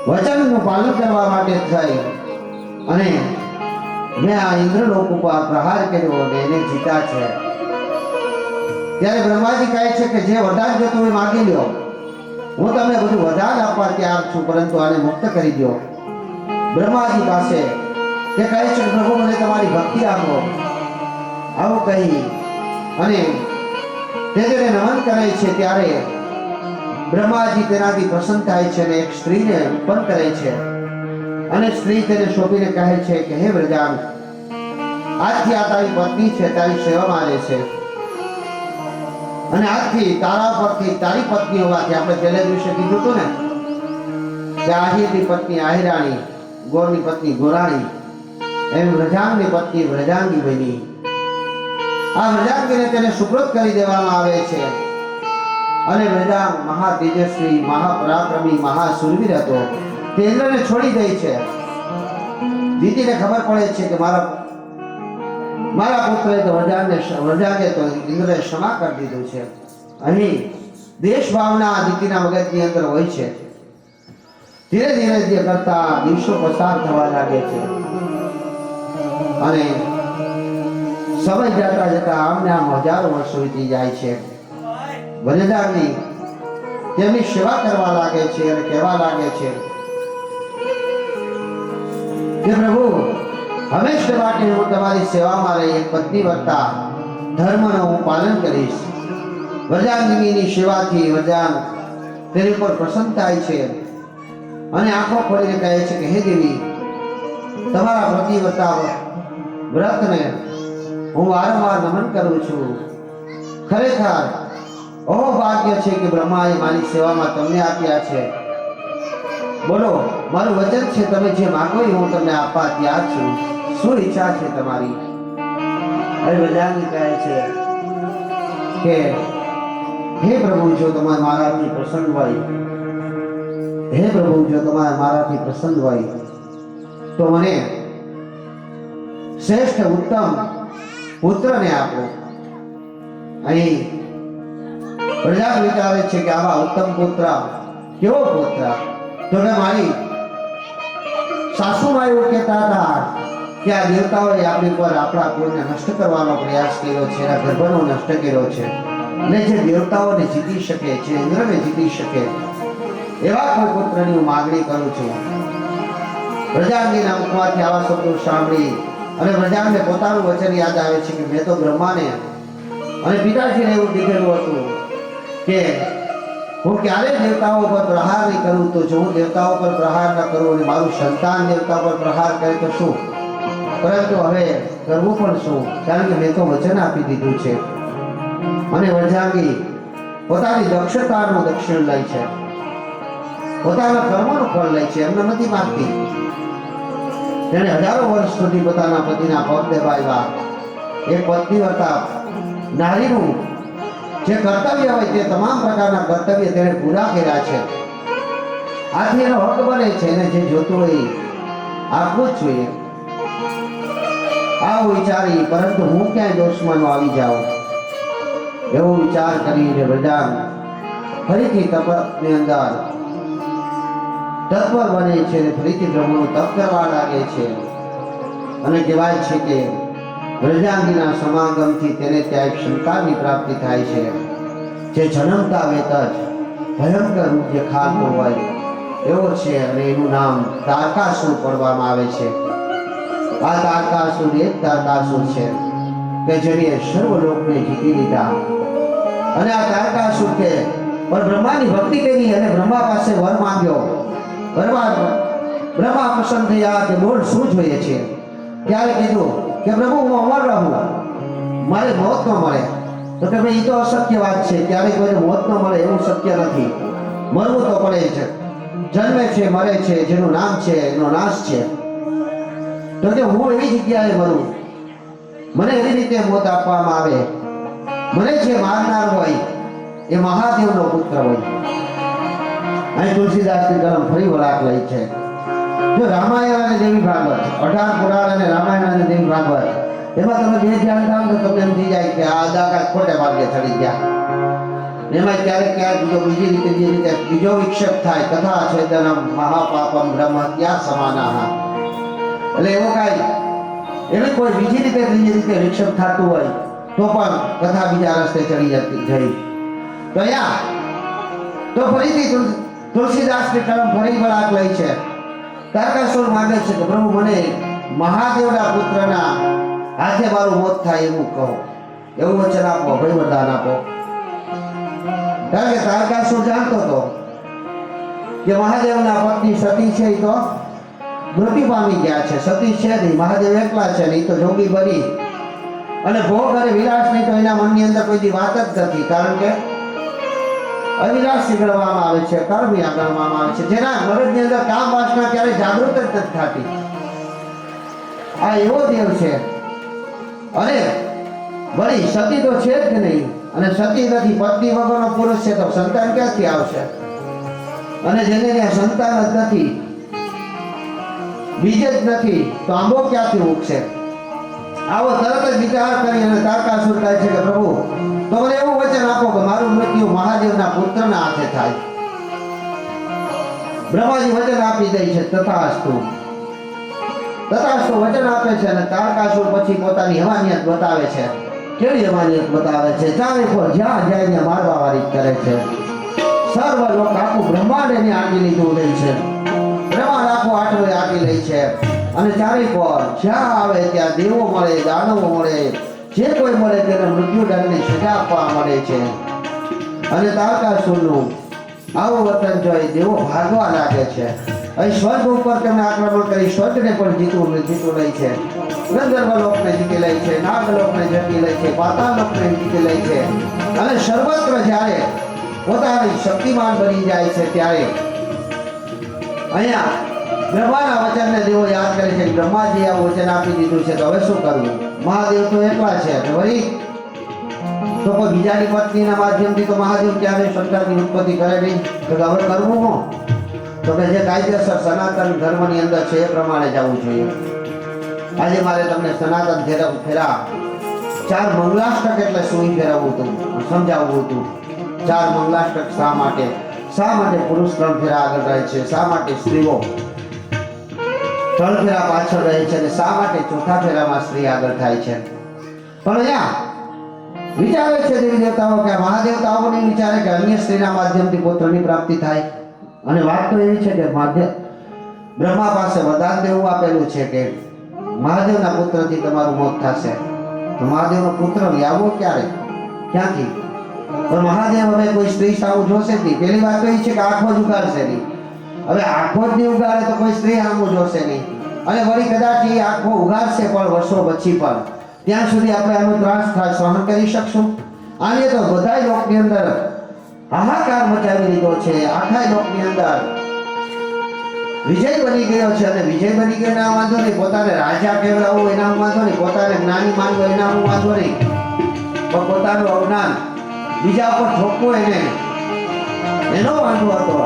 વચનનું પાલન કરવા માટે થઈ અને મેં આ ઇન્દ્રલોક ઉપર પ્રહાર કર્યો અને એને જીતા છે. ત્યારે બ્રહ્માજી કહે છે કે જે વરદાન જો તમે માગી લ્યો, હું તમને બધું વરદાન આપવા તૈયાર છું, પરંતુ આને મુક્ત કરી દો. બ્રહ્માજી પાસે તે કહે છે કે પ્રભુ મને તમારી ભક્તિ આપો. આવું કહી અને તે તેને નમન કરે છે. ત્યારે બ્રહ્માજી તેનાથી પ્રસન્ન થાય છે અને એક સ્ત્રીને ઉત્પન્ન કરે છે અને સ્ત્રી તેને શોભીને કહે છે કે હે વ્રજાંગ, આજથી આ તારી પત્ની છે, તારી સેવામાં રહેશે અને આજથી તારા પરથી તારી પત્ની હોવાથી, આપણે પહેલા દિવસે કીધું હતું ને કે આહિરની પત્ની આહિરાણી, ગોરની પત્ની ગોરાણી, એમ વ્રજાંગની પત્ની વ્રજાંગી બની. આ વ્રજાંગીને તેને સુપ્રત કરી દેવામાં આવે છે અને વ્રજાંગ મહા તેજસ્વી, મહાપરાક્રમી, મહાસુરવીર હતો. તે ઇન્દ્રને છોડી દે છે. દીદીને ખબર પડે છે કે મારા પુત્રએ તો વ્રજાંગે તો ઇન્દ્રએ ક્ષમા કરી દીધું છે. અહીં દેશ ભાવના દીકરીના મગજની અંદર હોય છે. ધીરે ધીરે જે કરતા દિવસો પસાર થવા લાગે છે અને સમય જતા જતા આમને આમ હજારો વર્ષો વીતી જાય છે. વ્રજાંગની તેમની સેવા કરવા લાગે છે અને કહેવા લાગે છે કે પ્રભુ, હંમેશા માટે હું તમારી સેવામાં રહી એક પત્ની વત્તા ધર્મનું હું પાલન કરીશ. વ્રજાંગીની સેવાથી વ્રજાંગ તેની ઉપર પ્રસન્ન થાય છે અને આંખો ખોલીને કહે છે કે હે દેવી, તમારા પ્રતિવતા વ્રતને હું વારંવાર નમન કરું છું. ખરેખર અહો ભાગ્ય છે કે બ્રહ્માએ મારી સેવામાં તમને આપ્યા છે. બોલો, મારું વચન છે, તમે જે માંગો એ હું તમને આપવા તૈયાર છું. શું ઈચ્છા છે તમારી? હવે વ્રજાંગી કહે છે કે હે પ્રભુ, જો તમે મારાથી પ્રસન્ન હોય, હે પ્રભુ, જો તમારે મારાથી પ્રસન્ન હોય તો મને શ્રેષ્ઠ ઉત્તમ પુત્રને આપો. અહીં પ્રજા વિચારે છે કે આવા ઉત્તમ પુત્ર, કેવો પુત્ર? તો કે મારી સાસુમાં એવું કહેતા હતા કે આ દેવતાઓએ આપણી પર આપણા કુળને નષ્ટ કરવાનો પ્રયાસ કર્યો છે, એના ગર્ભનો નષ્ટ કર્યો છે અને જે દેવતાઓને જીતી શકે, જે ઇન્દ્રને જીતી શકે એવા કોઈ પુત્રની હું માગણી કરું છું. વ્રજાંગીના મુખમાંથી આવા શબ્દો સાંભળી અને વ્રજાંગને પોતાનું વચન યાદ આવે છે કે મેં તો બ્રહ્માને અને પિતાજીને એવું કીધેલું હતું કે હું ક્યારે દેવતાઓ પર પ્રહાર નહીં કરું, તો જો હું દેવતાઓ પર પ્રહાર ન કરું અને મારું સંતાન દેવતા પર પ્રહાર કરે તો શું? પરંતુ હવે કરવું પણ શું, કારણ કે મેં તો વચન આપી દીધું છે. અને વ્રજાંગી પોતાની દક્ષતાનું દક્ષિણ લે છે, પોતાના કર્મનું ફળ લે છે, એમને નથી માગતી. તેણે હજારો વર્ષ સુધી પોતાના પતિના પગ દબાવ્યા. એક પત્ની હતા નારીનું જે કર્તવ્ય હોય તે તમામ પ્રકારના કર્તવ્ય તેણે પૂરા કર્યા છે. આથી એનો હક બને છે, એને જે જોતું હોય આપવું જ જોઈએ. આવું વિચારી પરંતુ હું ક્યાંય દોષમાં આવી જાઉં એવો વિચાર કરીને વ્રજાંગ ફરીથી તપની અંદર તત્પર બને છે અને ફરીથી બ્રહ્મનું તપ કરવા લાગે છે. અને કહેવાય છે કે વ્રજાંગીના સમાગમથી તેને ત્યાં એક સંતાનની પ્રાપ્તિ થાય છે, જે જન્મતા વેત જ ભયંકર રૂપ જે ખાતો હોય એવો છે અને એનું નામ તારકાસુર પડવામાં આવે છે. આ તારકાસુર એક તારકાસુર છે કે જેણે સર્વલોકને જીતી લીધા. અને આ તારકાસુર કે પણ બ્રહ્માની ભક્તિ કરી અને બ્રહ્મા પાસે વર માંગ્યો. બ્રહ્મા પસંદ થયા કે બોલ શું જોઈએ છે? ત્યારે કીધું કે પ્રભુ હું અમર રહું, મારે મોત ન મળે. તો કે ભાઈ એ તો અશક્ય વાત છે, ક્યારે કોઈને મોત ન મળે એવું શક્ય નથી. મરવું તો પડે છે, જન્મે છે મરે છે, જેનું નામ છે એનો નાશ છે. તો કે હું એવી જગ્યાએ મરું, મને એવી રીતે મોત આપવામાં આવે, મને જે મારનાર હોય એ મહાદેવનો પુત્ર હોય. અહીં તુલસીદાસની કલમ ફરી વળાક લઈ છે. જો રામાયણ અને દેવી ભાગવત 18 પુરાણ અને રામાયણ અને દેવી ભાગવત એમાં તમે બે ધ્યાન થાવ તો તમને એમ થઈ જાય કે આ દાખલા ખોટે માર્ગે ચડી ગયા. એમાં ક્યારેક ક્યારેક બીજી રીતે બીજો વિક્ષેપ થાય. કથા છેદનમ મહાપાપમ બ્રહ્મ હત્યા સમાનાહ. એટલે એવો કાંઈ એવી કોઈ બીજી રીતે વિક્ષેપ થતું હોય તો પણ કથા બીજા રસ્તે ચડી જઈ. તો અહીંયા તો ફરીથી તુલસીદાસની કલમ ફરી વળાક લઈ છે. તારકાસુર માંગે છે કે પ્રભુ મને મહાદેવના પુત્રના હાથે મારું મોત થાય એવું કહો, એવું વચન આપો, ભય વરદાન આપો. કારણ કે તારકાસુર જાણતો હતો કે મહાદેવના પત્ની સતી છે એ તો મૃત્યુ પામી ગયા છે, સતી છે નહીં, મહાદેવ એકલા છે નહીં તો જોગી બની અને ભોગ અને વિલાસ નહીં તો એના મનની અંદર કોઈ વાત જ નથી. કારણ કે અવિનાશી ગણવામાં આવે છે, કર્મિયા ગણવામાં આવે છે, જેના મગજની અંદર કામ વાસના ક્યારે જાગૃત જ નથી થતી. આ એવો દેવ છે. અને વળી સતી તો છે જ નહીં, અને સતી નથી, પત્ની વગરનો પુરુષ છે તો સંતાન ક્યાંથી આવશે? અને જેને ત્યાં સંતાન જ નથી, બીજ જ નથી, તો આંબો ક્યાંથી ઉગશે? આવો તરત જ વિચાર કરી અને તારકાસુર કહે છે કે પ્રભુ તો મને એવું વચન આપો કે મારું મૃત્યુ મહાદેવના પુત્રના હાથે થાય. બ્રહ્માજી વચન આપી દે છે. તથાસ્તુ વચન આપે છે. અને તારકાસુર પછી પોતાની હવાનિયત બતાવે છે. કેવી હવાનિયત બતાવે છે? ચારે પર જ્યાં જાય ત્યાં મારવા વાળી કરે છે. સર્વ લોક આખું બ્રહ્માંડ એને આંટી લીધું લે છે. બ્રહ્માંડ આખું આટલું આંટી લે છે. અને ચારે પર જ્યાં આવે ત્યાં દેવો મળે, દાનવો મળે, જે કોઈ મળે તેને મૃત્યુદંડની સજા આપવા મળે છે. અને તારકાસુરનું આવું વર્તન જોઈ દેવો ભાગવા લાગે છે. અહીં સ્વર્ગ ઉપર તેમને આક્રમણ કરી સ્વર્ગને પણ જીતું લે છે, ગંધર્વ લોકને જીતી લે છે, નાગલોકને જીતી લે છે, પાતાળ લોકને જીતી લે છે. અને સર્વત્ર જ્યારે પોતાની શક્તિમાન બની જાય છે ત્યારે અહીંયા બ્રહ્માના વચનને દેવો યાદ કરે છે. બ્રહ્માજી આ વચન આપી દીધું છે તો હવે શું કરવું? મહાદેવ તો એકલા છે, વળી તો કોઈ બીજાની પત્નીના માધ્યમથી તો મહાદેવ ક્યારે સંતાનની ઉત્પત્તિ કરે નહીં. તો હવે કરવું હું? તો કે જે કાયદેસર સનાતન ધર્મની અંદર છે એ પ્રમાણે જવું જોઈએ. આજે મારે તમને સનાતન ફેરા 4 મંગલાષ્ટક એટલે શું ફેરવવું હતું, સમજાવવું હતું. 4 મંગલાષ્ટક શા માટે પુરુષ 3 ફેરા આગળ રહે છે, શા માટે સ્ત્રીઓ 3 ફેરા પાછળ રહે છે, અને શા માટે ચોથા ફેરામાં સ્ત્રી આગળ થાય છે? પણ અહીંયા વિચારે છે દેવી દેવતાઓ કે મહાદેવતાઓ નહીં વિચારે કે અન્ય સ્ત્રીના માધ્યમથી પુત્રની પ્રાપ્તિ થાય. અને વાત તો એવી છે કે બ્રહ્મા પાસે વરદાન દેવું આપેલું છે કે મહાદેવના પુત્રથી તમારું મોત થશે. તો મહાદેવનો પુત્ર લાવવો ક્યારે, ક્યાંથી? પણ મહાદેવ હવે કોઈ સ્ત્રી સામું જોશે નહીં. પહેલી વાત તો એ છે કે આંખો જ ઉગાડશે નહીં. હવે આંખો જ નહીં ઉગાડે તો કોઈ સ્ત્રી સામું જોશે નહીં. અને વળી કદાચ એ આંખો ઉગાડશે પણ વર્ષો પછી પણ ત્યાં સુધી આપણે આનો ત્રાસ સહન કરી શકશું? આને તો બધાય લોકની અંદર હાહાકાર મચાવી લીધો છે. આખા લોકની અંદર વિજય બની ગયો છે. અને વિજય બની ગયો એના વાંધો નહીં, પોતાને રાજા કહેવાવું એના વાંધો નહીં, પોતાને જ્ઞાની માનવો એના વાંધો નહીં, પણ પોતાનું અજ્ઞાન બીજા ઉપર ઠોકવું એનો વાંધો હતો.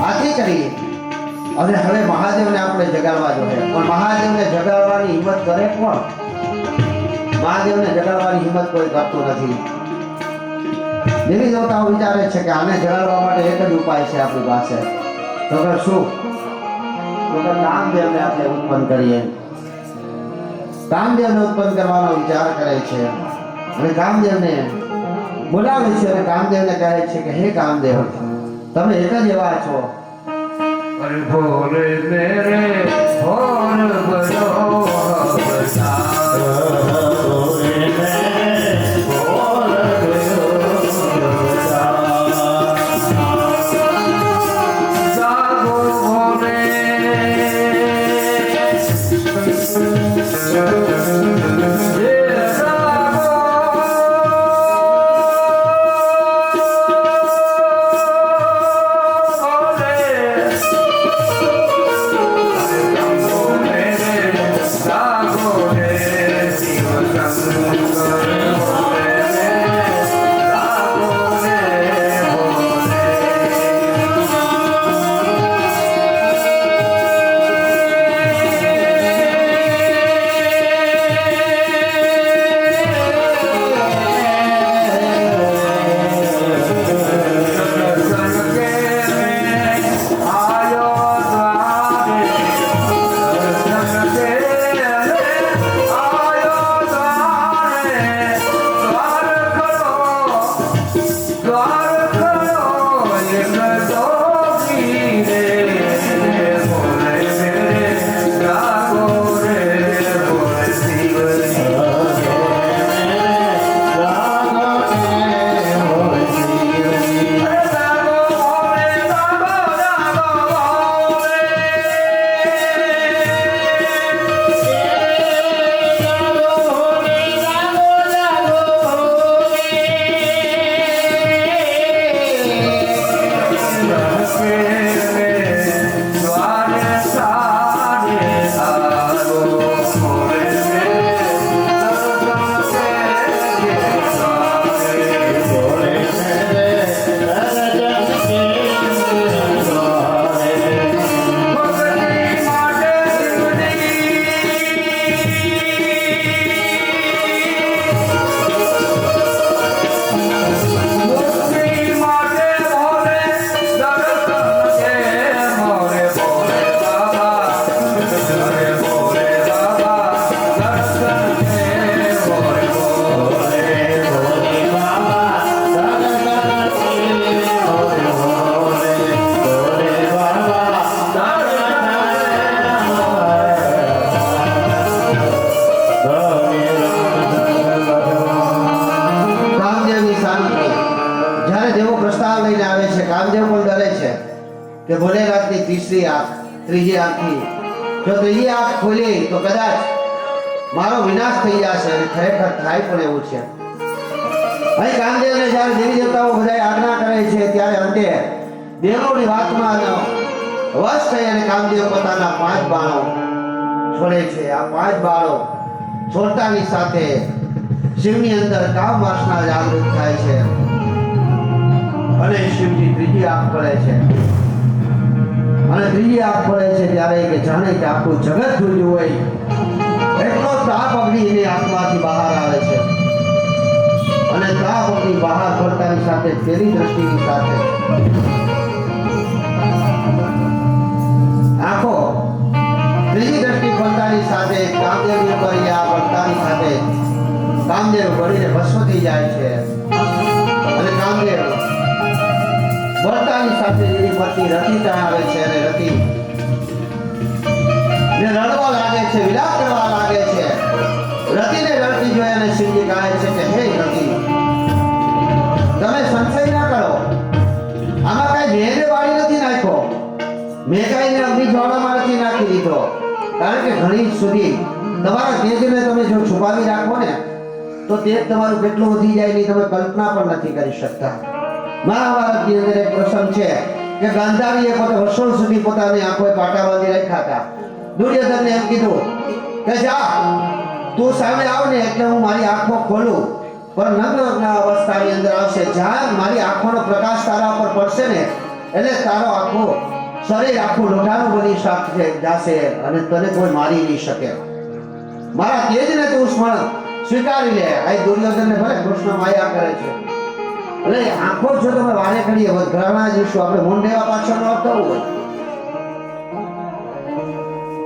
આથી કરી અને હવે મહાદેવને આપણે જગાડવા જોઈએ, પણ મહાદેવને જગાડવાની હિંમત કરે કોણ? મહાદેવને જગાડવાની હિંમત કોઈ કરતું નથી. દેવી દેવતાઓ વિચારે છે કે આને જગાડવા માટે એક જ ઉપાય છે આપણી પાસે, તો કે શું? તો કે કામદેવને આપણે ઉત્પન્ન કરીએ. કામદેવને ઉત્પન્ન કરવાનો વિચાર કરે છે અને કામદેવને બોલાવે છે અને કામદેવને કહે છે કે હે કામદેવ, તમે એક જ એવા છો. ભોલે મેરે ભોર બનો કે ભોલેનાથની ત્રીજી આંખથી જો ત્રીજી આંખ ખોલી તો કદાચ મારો વિનાશ થઈ જશે અને ખરેખર થાય પણ એવું છે. અહીં કામદેવને જ્યારે દેવી દેવતાઓ બધા આજ્ઞા કરે છે ત્યારે અંતે દેવોની વાતમાં વશ થઈ અને કામદેવ પોતાના 5 બાણો છોડે છે. આ 5 બાણો છોડતાની સાથે શિવની અંદર કામ વાસના જાગૃત થાય છે અને શિવજી ત્રીજી આંખ ખોલે છે. અને ત્રીજી આંખ ખોલે છે ત્યારે કે જાણે કે આખું જગત જોયું હોય એટલો તાપ અગ્નિ એની આંખમાંથી બહાર આવે છે અને તાપ અગ્નિ બહાર પડતાની સાથે તેની દ્રષ્ટિની સાથે આંખો ત્રીજી દ્રષ્ટિ પડતાની સાથે કામદેવની ઉપર આ પડતાની સાથે કામદેવ બળીને ભસ્મ થઈ જાય છે અને કામદેવ બળતાની સાથે એની પત્ની રતિ ત્યાં આવે છે અને રતિ ને રડવા લાગે છે, વિલાપ કરવા લાગે છે. રતિને રડતી જોઈ અને શિવજી કહે છે કે હે રતિ, તમે સંશય ના કરો, આમાં કઈ મેઘે વાળી નથી નાખ્યો, મેં કઈને અગ્નિ જ્વાળામાં નથી નાખી દીધો, કારણ કે ઘણી સુધી તમારા તેજને તમે જો છુપાવી રાખો ને તો તેજ તમારું કેટલું વધી જાય એની તમે કલ્પના પણ નથી કરી શકતા. મહાભારતની અંદર એક પ્રસંગ છે કે ગાંધારીએ પોતે વર્ષો સુધી પોતાની આંખોએ પાટા બાંધી રાખ્યા હતા. દુર્યોધનને એમ કીધું કે જા તું સામે આવ ને એટલે હું મારી આંખો ખોલું, પણ નગ્ન અવસ્થાની અંદર આવશે, જ્યાં મારી આંખોનો પ્રકાશ તારા પર પડશે ને એટલે તારો આંખો શરીર આખું લોઢાનું બની જશે અને તને કોઈ મારી નહીં શકે. મારા તેજને તું સ્વીકારી લે. આ દુર્યોધનને ભલે કૃષ્ણ માયા કરે છે, એટલે આંખો છો તમે વારે ઘડીએ ઘણા દિવસો આપણે મોંઢેવા પાછળ ન થવું હોય.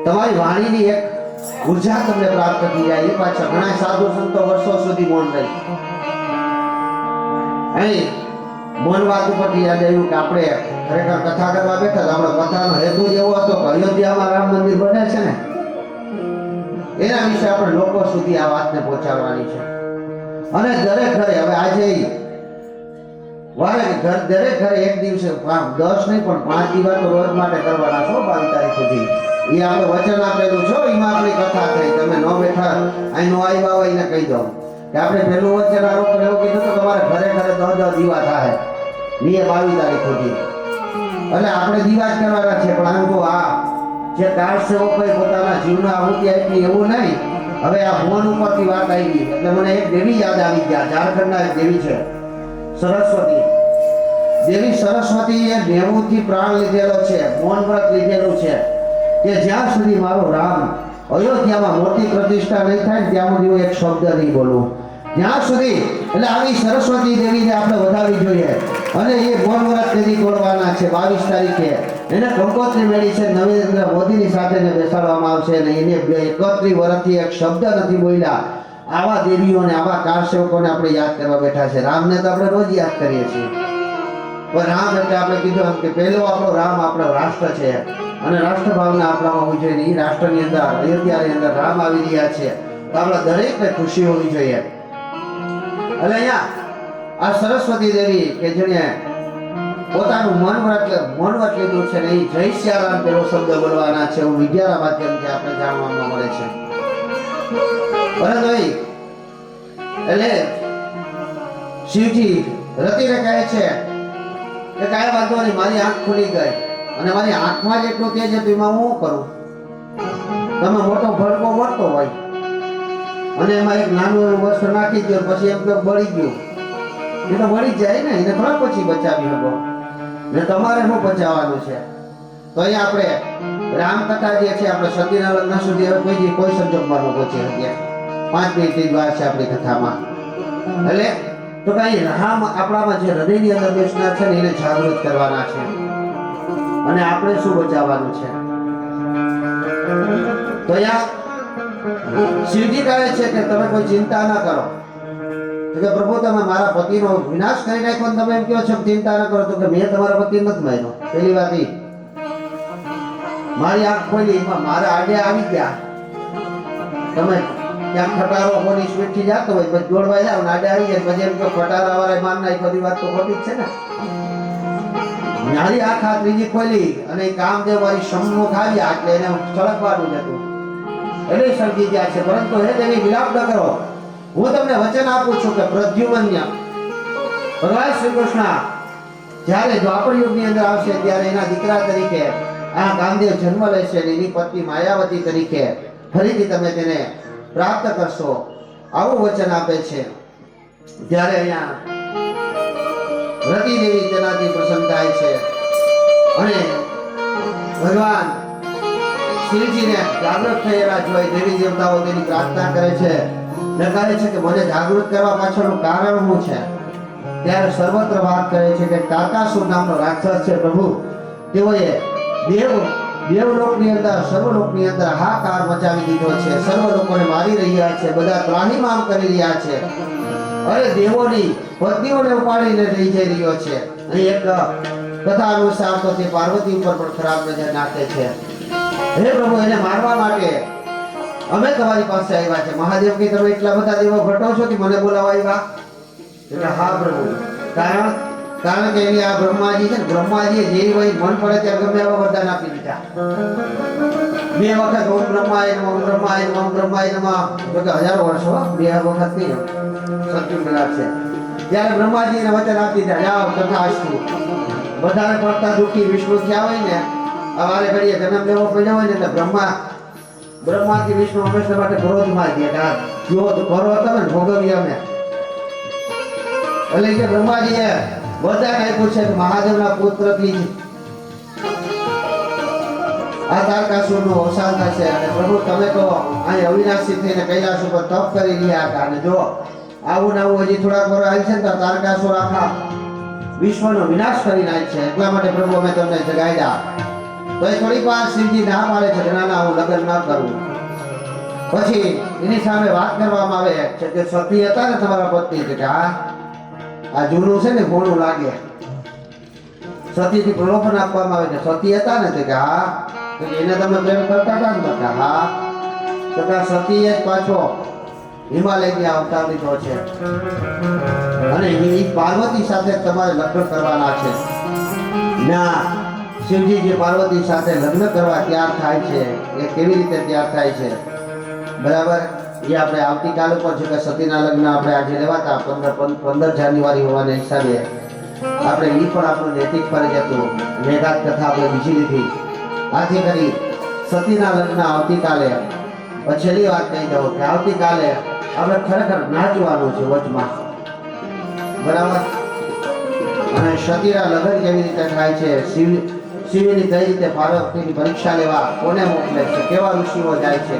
તમારી વાણીની એક ઉર્જા તમને પ્રાપ્ત થઈ જાય. એ પાછળ ઘણા સાધુ સંતો વર્ષો સુધી મૌન રહી. અહીં મૌન વાત ઉપરથી યાદ આવ્યું કે આપણે ખરેખર કથા કરવા બેઠા. આપણો કથાનો હેતુ જ એવો હતો કે અયોધ્યામાં રામ મંદિર બને છે ને, એના વિશે આપણે લોકો સુધી આ વાતને પહોંચાડવાની છે. અને દરેક ઘરે હવે આજે દરેક ઘરે એક દિવસે 10 નહીં પણ 5 દિવસ તો રોજ માટે કરવાના છો. 22 તારીખ સુધી એ આપણે વચન આપેલું છો. એમાં આપણી કથા થઈ. તમે ન બેઠા અહીં નો આવ્યા હોય એને કહી દો કે આપણે પેલું વચન આરોપ એવું કીધું તો તમારે ઘરે ઘરે 10 દીવા થાય 22 તારીખ સુધી. એટલે આપણે દીવા જ કરવાના છે. પણ આમ તો આ જે કાર સેવકોએ પોતાના જીવનો આહુતિ આપી એવું નહીં. હવે આ ભુવન ઉપરથી વાત આવી એટલે મને એક દેવી યાદ આવી ગયા. ઝારખંડના એક દેવી છે સરસ્વતી દેવી. સરસ્વતી એ 90 થી પ્રાણ લીધેલો છે, મૌન વ્રત લીધેલું છે કે જ્યાં સુધી મારો રામ અયોધ્યામાં મોટી પ્રતિષ્ઠા નહીં થાય ત્યાં સુધી હું એક શબ્દ નહીં બોલું. જ્યાં સુધી એટલે આવી સરસ્વતી દેવીને આપણે વધારવી જોઈએ. અને એ મૌન વ્રત તેથી તોડવાના છે. 22 તારીખે એને કંકોત્રી મેળી છે. નરેન્દ્ર મોદીની સાથે બેસાડવામાં આવશે અને એને 31 વર્ષથી એક શબ્દ નથી બોલ્યા. આવા દેવીઓને આવા કારસેવકોને આપણે યાદ કરવા બેઠા છે. રામને તો આપણે રોજ યાદ કરીએ છીએ, પણ રામ એટલે આપણે કીધું એમ કે પહેલો આપણો રામ આપણો રાષ્ટ્ર છે અને રાષ્ટ્રભાવના આપણામાં હોવી જોઈએ. એ રાષ્ટ્રની અંદર અયોધ્યાની અંદર રામ આવી રહ્યા છે તો આપણે દરેકને ખુશી હોવી જોઈએ. એટલે અહીંયા આ સરસ્વતી દેવી કે જેને પોતાનું મૌન વ્રત લીધું છે ને એ જય સિયારામ પેલો શબ્દ બોલવાના છે એવું વિદ્યાના માધ્યમથી આપણે જાણવામાં મળે છે. પરંતુ એટલે શિવજી રતિને કહે છે કે કાંઈ વાંધો નહીં, મારી આંખ ખુલી ગઈ અને મારી આંખમાં જ એટલું તેજ હતું એમાં હું કરું. તમે મોટો ભડકો મળતો હોય અને એમાં એક નાનું એવું વસ્ત્ર નાખી દો પછી એમ કે બળી ગયું, એ તો બળી જાય ને, એને થોડા પછી બચાવી શકો ને તમારે શું બચાવવાનું છે. તો અહીંયા આપણે રામકથા જે છે આપણે સતીના લગ્ન સુધી હવે કોઈ સંજોગમાં ન પહોંચી શકીએ. 5 મિનિટની જ વાર છે આપણી કથામાં. એટલે તો કઈ રામ આપણામાં જે હૃદયની અંદર બેસનાર છે ને એને જાગૃત કરવાના છે અને આપણે શું બચાવવાનું છે. તો અહીંયા શિવજી કહે છે કે તમે કોઈ ચિંતા ના કરો. કે પ્રભુ તમે મારા પતિનો વિનાશ કરી નાખ્યો અને તમે એમ કહો છો ચિંતા ના કરો. તો કે મેં તમારા પતિ નથી માર્યો. પહેલી વાત એ મારી આંખ ખોલી મારા આડે આવી ગયા. તમે ક્યાંક ખટારો કોની સ્પીડથી જતો હોય પછી દોડવા જાવ ને આડે આવી જાય પછી એમ કે ખટારા વાળા માર નાખ્યો. બધી વાત તો ખોટી જ છે ને. મારી આંખ આ ત્રીજી ખોલી અને કામદેવ મારી સમ્મુખ આવ્યા એટલે એને સળગવાનું જ હતું એટલે સળગી ગયા છે. પરંતુ હે તેની વિલાપ ન કરો. હું તમને વચન આપું છું કે પ્રદ્યુમ્ન ભગવાન શ્રી કૃષ્ણ જ્યારે દ્વાપર યુગની અંદર આવશે ત્યારે એના દીકરા તરીકે આ કામદેવ જન્મ લેશે અને એની પત્ની માયાવતી તરીકે ફરીથી તમે તેને પ્રાપ્ત કરશો આવું વચન આપે છે. ત્યારે અહીંયા રતિ દેવી તેનાથી પ્રસન્ન થાય છે અને ભગવાન શ્રીજીને જાગૃત થયેલા જોઈ દેવી દેવતાઓ તેની પ્રાર્થના કરે છે ને કહે છે કે મને જાગૃત કરવા પાછળનું કારણ શું છે. ત્યારે સર્વત્ર વાત કરે છે કે કાકાસુર નામનો રાક્ષસ છે પ્રભુ, તેઓએ દેવલોકની અંદર સર્વલોકની અંદર હાહાકાર મચાવી દીધો છે. સર્વ લોકોને મારી રહ્યા છે, બધા ત્રાહિમામ કરી રહ્યા છે. અરે દેવોની પત્નીઓને ઉપાડીને લઈ જઈ રહ્યો છે. અહીં એક કથા અનુસાર તો તે પાર્વતી ઉપર પણ ખરાબ નજર નાખે છે. હે પ્રભુ એને મારવા માટે અમે તમારી પાસે આવ્યા છે. મહાદેવ કે તમે એટલા બધા દેવો ઘટો છો કે મને બોલાવવા આવ્યા? એટલે હા પ્રભુ, કારણ કે એની આ બ્રહ્માજી છે ને, બ્રહ્માજીએ જે હોય મન પડે ત્યાં ગમે એવા વરદાન આપી દીધા. 2 વખત ઓમ બ્રહ્માય નમઃ, ઓમ બ્રહ્માય નમઃ, ઓમ બ્રહ્માય નમઃ, તો કે હજારો વર્ષો 2 વખત નહીં સત્યુગ કલાક છે. ત્યારે બ્રહ્માજીને વચન આપી દીધા જાઓ તથાસ્તુ. વધારે પડતા દુઃખી વિષ્ણુ થયા હોય ને આ વારે ઘડીએ જન્મ લેવો પડ્યો હોય ને એટલે બ્રહ્માથી વિષ્ણુ હંમેશા માટે ક્રોધમાં જ ગયા. જો કરો તમે ભોગવી અમે એટલે કે બ્રહ્માજીએ વરદાન આપ્યું છે કે મહાદેવના પુત્રથી આ તારકાસુરનું અવસાન થશે. અને પ્રભુ તમે તો અહીં અવિનાશી થઈને કૈલાસ ઉપર તપ કરી રહ્યા હતા, અને જો આવું ને આવું હજી થોડાક વર્ષ હાલ છે ને તો તારકાસુર આખા વિશ્વનો વિનાશ કરી નાખશે. એટલા માટે પ્રભુ અમે તમને જગાડ્યા. તો એ થોડીક વાર શિવજી ના પાડે છે કે ના ના હું લગ્ન ના કરું. પછી એની સામે વાત કરવામાં આવે છે કે સતી હતા ને તમારા પત્ની, કે આ જૂનું છે ને ઘોડું લાગે. સતીથી પ્રલોભન આપવામાં આવે કે સતી હતા ને કે હા, તો એને તમે પ્રેમ કરતા હતા ને કે હા, તો કે સતીએ જ પાછો હિમાલયની અવતાર લીધો છે અને એ પાર્વતી સાથે તમારે લગ્ન કરવાના છે. ના, શિવજી જે પાર્વતી સાથે લગ્ન કરવા તૈયાર થાય છે એ કેવી રીતે તૈયાર થાય છે બરાબર, એ આપણે આવતીકાલ ઉપર છે કે સતીના લગ્ન આપણે આજે લેવાતા 15 જાન્યુઆરી હોવાના હિસાબે આપણે એ પણ આપણું નૈતિક ફરજ હતું. મેઘાત કથા આપણે બીજી લીધી. આથી કરી સતીના લગ્ન આવતીકાલે. છેલ્લી વાત કહી દઉં કે આવતીકાલે આપણે ખરેખર નાચવાનું છે વચમાં, બરાબર. અને સતીના લગ્ન કેવી રીતે થાય છે, શિવની કઈ રીતે પાર્વતીની પરીક્ષા લેવા કોને મોકલે છે, કેવા ઋષિઓ જાય છે.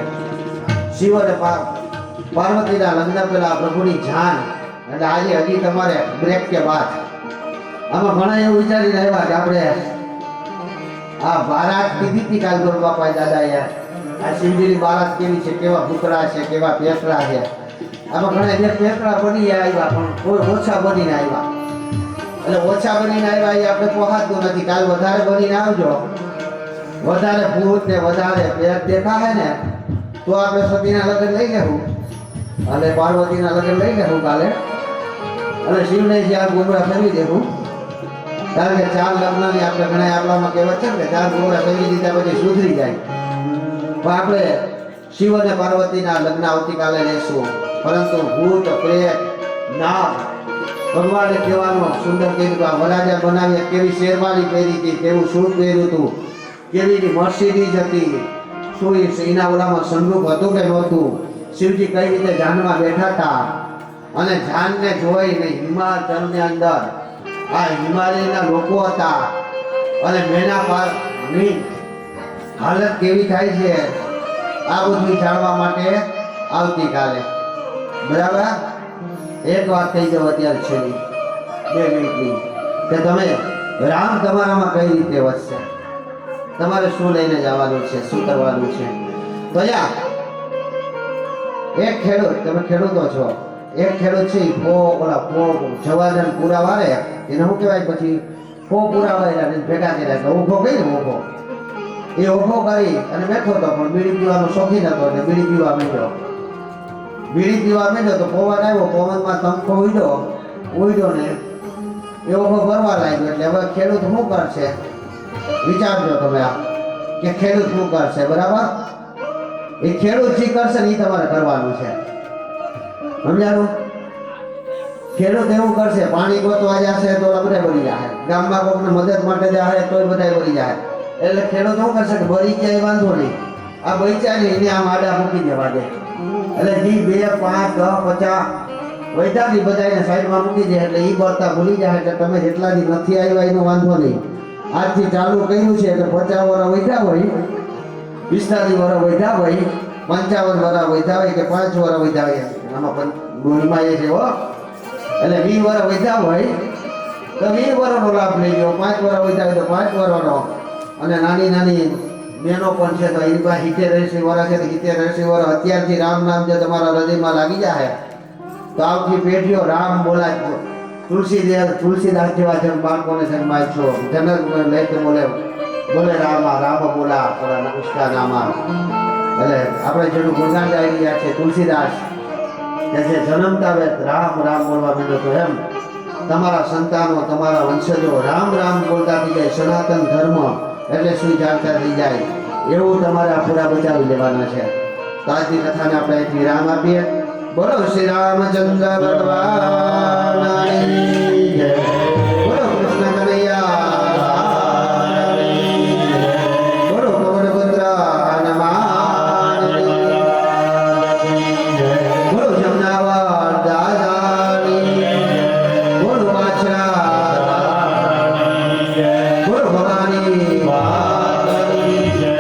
શિવ અને પાર્વતીના લગ્ન પેલા પ્રભુની જાન. એટલે આજે હજી તમારે બ્રેક કે બાદ આમાં ઘણા એવું વિચારીને આવ્યા કે આપણે આ બારાત કીધી હતી કાલ ગોર બાપા દાદાએ, આ શિવજીની બારાત કેવી છે, કેવા ભૂકરા છે, કેવા પેટરા છે. આમાં ઘણા જે પેટરા બની આવ્યા પણ કોઈ ઓછા બનીને આવ્યા. એટલે ઓછા બનીને આવ્યા એ આપણે પહોંચાતું નથી. કાલ વધારે બનીને આવજો, વધારે ભૂત ને વધારે પેટ દેખાય ને તો આપણે સતીના લગ્ન લઈ લેવું અને પાર્વતીના લગ્ન લઈ લેવું કાલે. અને શિવને જ્યાં ગુમરા ફેરવી દેવું, કારણ કે 4 લગ્નની આપણે ઘણા આપણામાં કહેવત છે કે 4 ગુમરા ફેરવી દીધા પછી સુધરી જાય. પણ આપણે શિવ અને પાર્વતીના લગ્ન આવતીકાલે લેશું. પરંતુ ભૂત પ્રેત નાગ ભગવાને કહેવાનો સુંદર કીધું. આ વરાજા બનાવી કેવી શેરવાની પહેરી હતી, કેવું સૂટ પહેર્યું હતું, કેવી મર્સિડીઝ હતી, શું એના ઓલામાં સંદૂક હતું કે નહોતું, શિવજી કઈ રીતે જાનમાં બેઠા હતા. અને જાનને જોઈને હિમાચલની અંદર આ હિમાલયના લોકો હતા અને મેના પારની હાલત કેવી થાય છે આ બધું જાણવા માટે આવતીકાલે, બરાબર. એક વાત કહી દઉં અત્યારે છેલ્લી 2 મિનિટની, કે તમે રામ તમારામાં કઈ રીતે વધશે, તમારે શું લઈને જવાનું છે, શું કરવાનું છે. તો એક ખેડૂત, તમે ખેડૂતો છો, એક ખેડૂત છે જવાન પૂરા વારે એને શું કહેવાય, પછી પૂરા વાર્યા ભેગા કર્યા એટલે ઊભો કઈ ને ઊભો એ ઊભો કરી અને બેઠો હતો. પણ બીડી પીવાનો શોખીન હતો એટલે બીડી પીવા માંડ્યો તો પવન આવ્યો, પવનમાં તંખો ઉડ્યો ને એ ઊભો ભરવા લાગ્યો. એટલે હવે ખેડૂત શું કરશે વિચારજો તમે, આ કે ખેડૂત શું કરશે, બરાબર. એ ખેડૂત જે કરશે ને એ તમારે કરવાનું છે, સમજાણું. ખેડૂત એવું કરશે, પાણી ગોતવા જશે તો બધા બળી જાય, ગામમાં કોઈને મદદ માટે જાય તોય બધા બળી જાય. એટલે ખેડૂત શું કરશે કે બળી જાય વાંધો નહીં, આ બૈચા ને એને આમ આડા મૂકી દેવા દે. એટલે જી 2, 5, 10, 50 વૈધાથી બધાને સાઈડમાં મૂકી દે. એટલે એ બળતા ભૂલી જાય. એટલે તમે જેટલા દી નથી આવ્યા એનો વાંધો નહીં. આજથી ચાલુ કર્યું છે એટલે 50 વર્ષ વૈધા હોય, 45 વર્ષ વૈધા હોય, 55 વર્ષ વૈધા હોય કે 5 વર્ષ વૈધા હોય. આમાં ગુણમાં એ છે હો. એટલે 20 વર્ષ વૈધા હોય તો 20 વર્ષનો લાભ લઈ લો, 5 વર્ષ વૈધા હોય તો 5 વર્ષનો. અને નાની નાની બહેનો પણ છે તો એ પાસે 70-80 વર્ષ છે તો 70-80 વર્ષ અત્યારથી રામ નામ જે તમારા હૃદયમાં લાગી જાય તો આવતી પેઢીઓ રામ બોલાય. તુલસીદાસ જેવા જેમ બાળકોને જન્માય છો, જનક લઈ બોલે રામ બોલા ઉસકા નામા. એટલે આપણે જેનું ગુણગાન ગાઈ રહ્યા છે તુલસીદાસ કે જે જન્મતા વેત રામ બોલવા માંડ્યો. તો એમ તમારા સંતાનો, તમારા વંશજો રામ બોલતા થઈ જાય. સનાતન ધર્મ એટલે શું જાણતા થઈ જાય. એવું તમારે આ પૂરા બચાવી લેવાના છે. તો આજની કથાને આપણે એક વિરામ આપીએ. બોલો શ્રી રામચંદ્ર ભગવાનની જય. બોલો કૃષ્ણ કનૈયા, બોલો પવનપુત્ર હનુમાન, બોલો જમનાવર દાદાની, બોલો માછરા, બોલો ભવાની માતાની જય.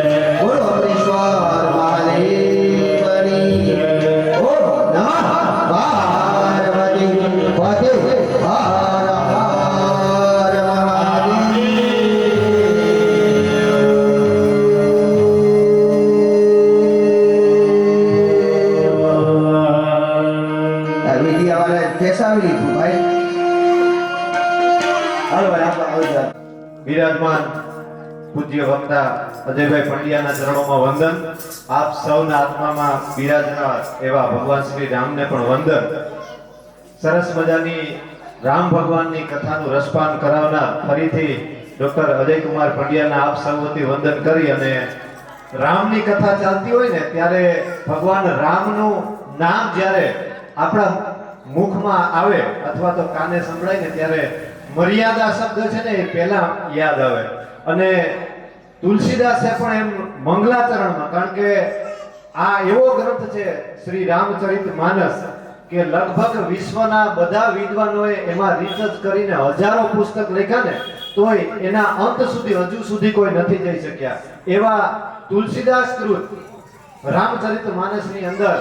મીડિયાવાળાએ પેશાવી લીધું ભાઈ. હાલો ભાઈ આપણે આવી જાય. બિરાજમાન પૂજ્ય વક્તા અજયભાઈ પંડ્યાના ચરણોમાં વંદન. આપ સૌના આત્મામાં બિરાજનાર એવા ભગવાન શ્રી રામને પણ વંદન. સરસ મજાની રામ ભગવાનની કથાનું રસપાન કરાવનાર ફરીથી ડોક્ટર અજયકુમાર પંડ્યાના આપ સૌ વતી વંદન કરી અને રામની કથા ચાલતી હોય ને ત્યારે ભગવાન રામનું નામ જ્યારે આપણા મુખમાં આવે અથવા તો કાને સંભળાય ને ત્યારે મર્યાદા શબ્દ છે ને એ પહેલા યાદ આવે. અને તુલસીદાસે પણ એમ મંગલાચરણમાં, કારણ કે આ એવો ગ્રંથ છે શ્રી રામચરિત માનસ કે લગભગ વિશ્વના બધા વિદ્વાનોએ એમાં રિસર્ચ કરીને હજારો પુસ્તક લખ્યા ને તોય એના અંત સુધી હજુ સુધી કોઈ નથી જઈ શક્યા. એવા તુલસીદાસ કૃત રામચરિત માનસની અંદર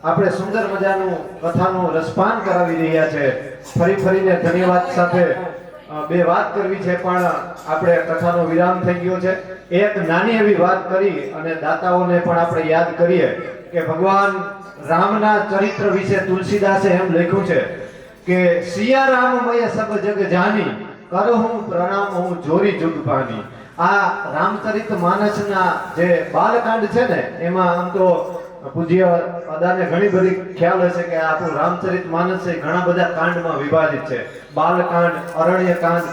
આપણે સુંદર મજાનું કથાનું રસપાન કરાવી રહ્યા છે. ફરીને ધન્યવાદ સાથે બે વાત કરવી છે પણ આપણે કથાનો વિરામ થઈ ગયો છે. એક નાની એવી વાત કરી અને દાતાઓને પણ આપણે યાદ કરીએ કે ભગવાન રામના ચરિત્ર વિશે તુલસીદાસે એમ લખ્યું છે કે સિયા રામમય સબ જગ જાની કરહું પ્રણામ હું જોરી જુગ પાની. આ રામચરિત માનસના જે બાલકાંડ છે ને એમાં આમ તો પૂજ્ય અદાને ઘણી બધી ખ્યાલ હશે કે આપણું રામચરિત માનસ છે ઘણા બધા કાંડમાં વિભાજિત છે. બાલકાંડ, અરણ્યકાંડ,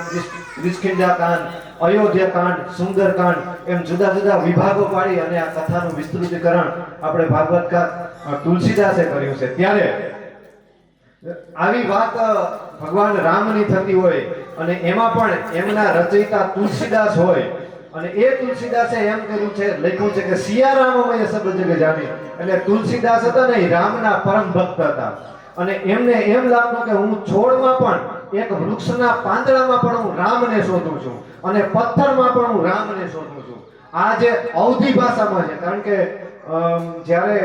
કિષ્કિંધાકાંડ, અયોધ્યાકાંડ, સુંદરકાંડ એમ જુદા જુદા વિભાગો પાડી અને આ કથાનું વિસ્તૃતીકરણ આપણે ભાગવતકાર તુલસીદાસે કર્યું છે. ત્યારે આવી વાત ભગવાન રામની થતી હોય અને એમાં પણ એમના રચયિતા તુલસીદાસ હોય અને એ તુલસીદાસે એમ કર્યું છે, લખ્યું છે કે સિયા રામમય સબ જગ જાની. એટલે તુલસીદાસ હતા ને રામના પરમ ભક્ત હતા અને એમને એમ લાગતું કે હું છોડમાં પણ, એક વૃક્ષના પાંદડામાં પણ હું રામને શોધું છું અને પથ્થરમાં પણ હું રામને શોધું છું. આ જે અવધી ભાષામાં છે, કારણ કે જ્યારે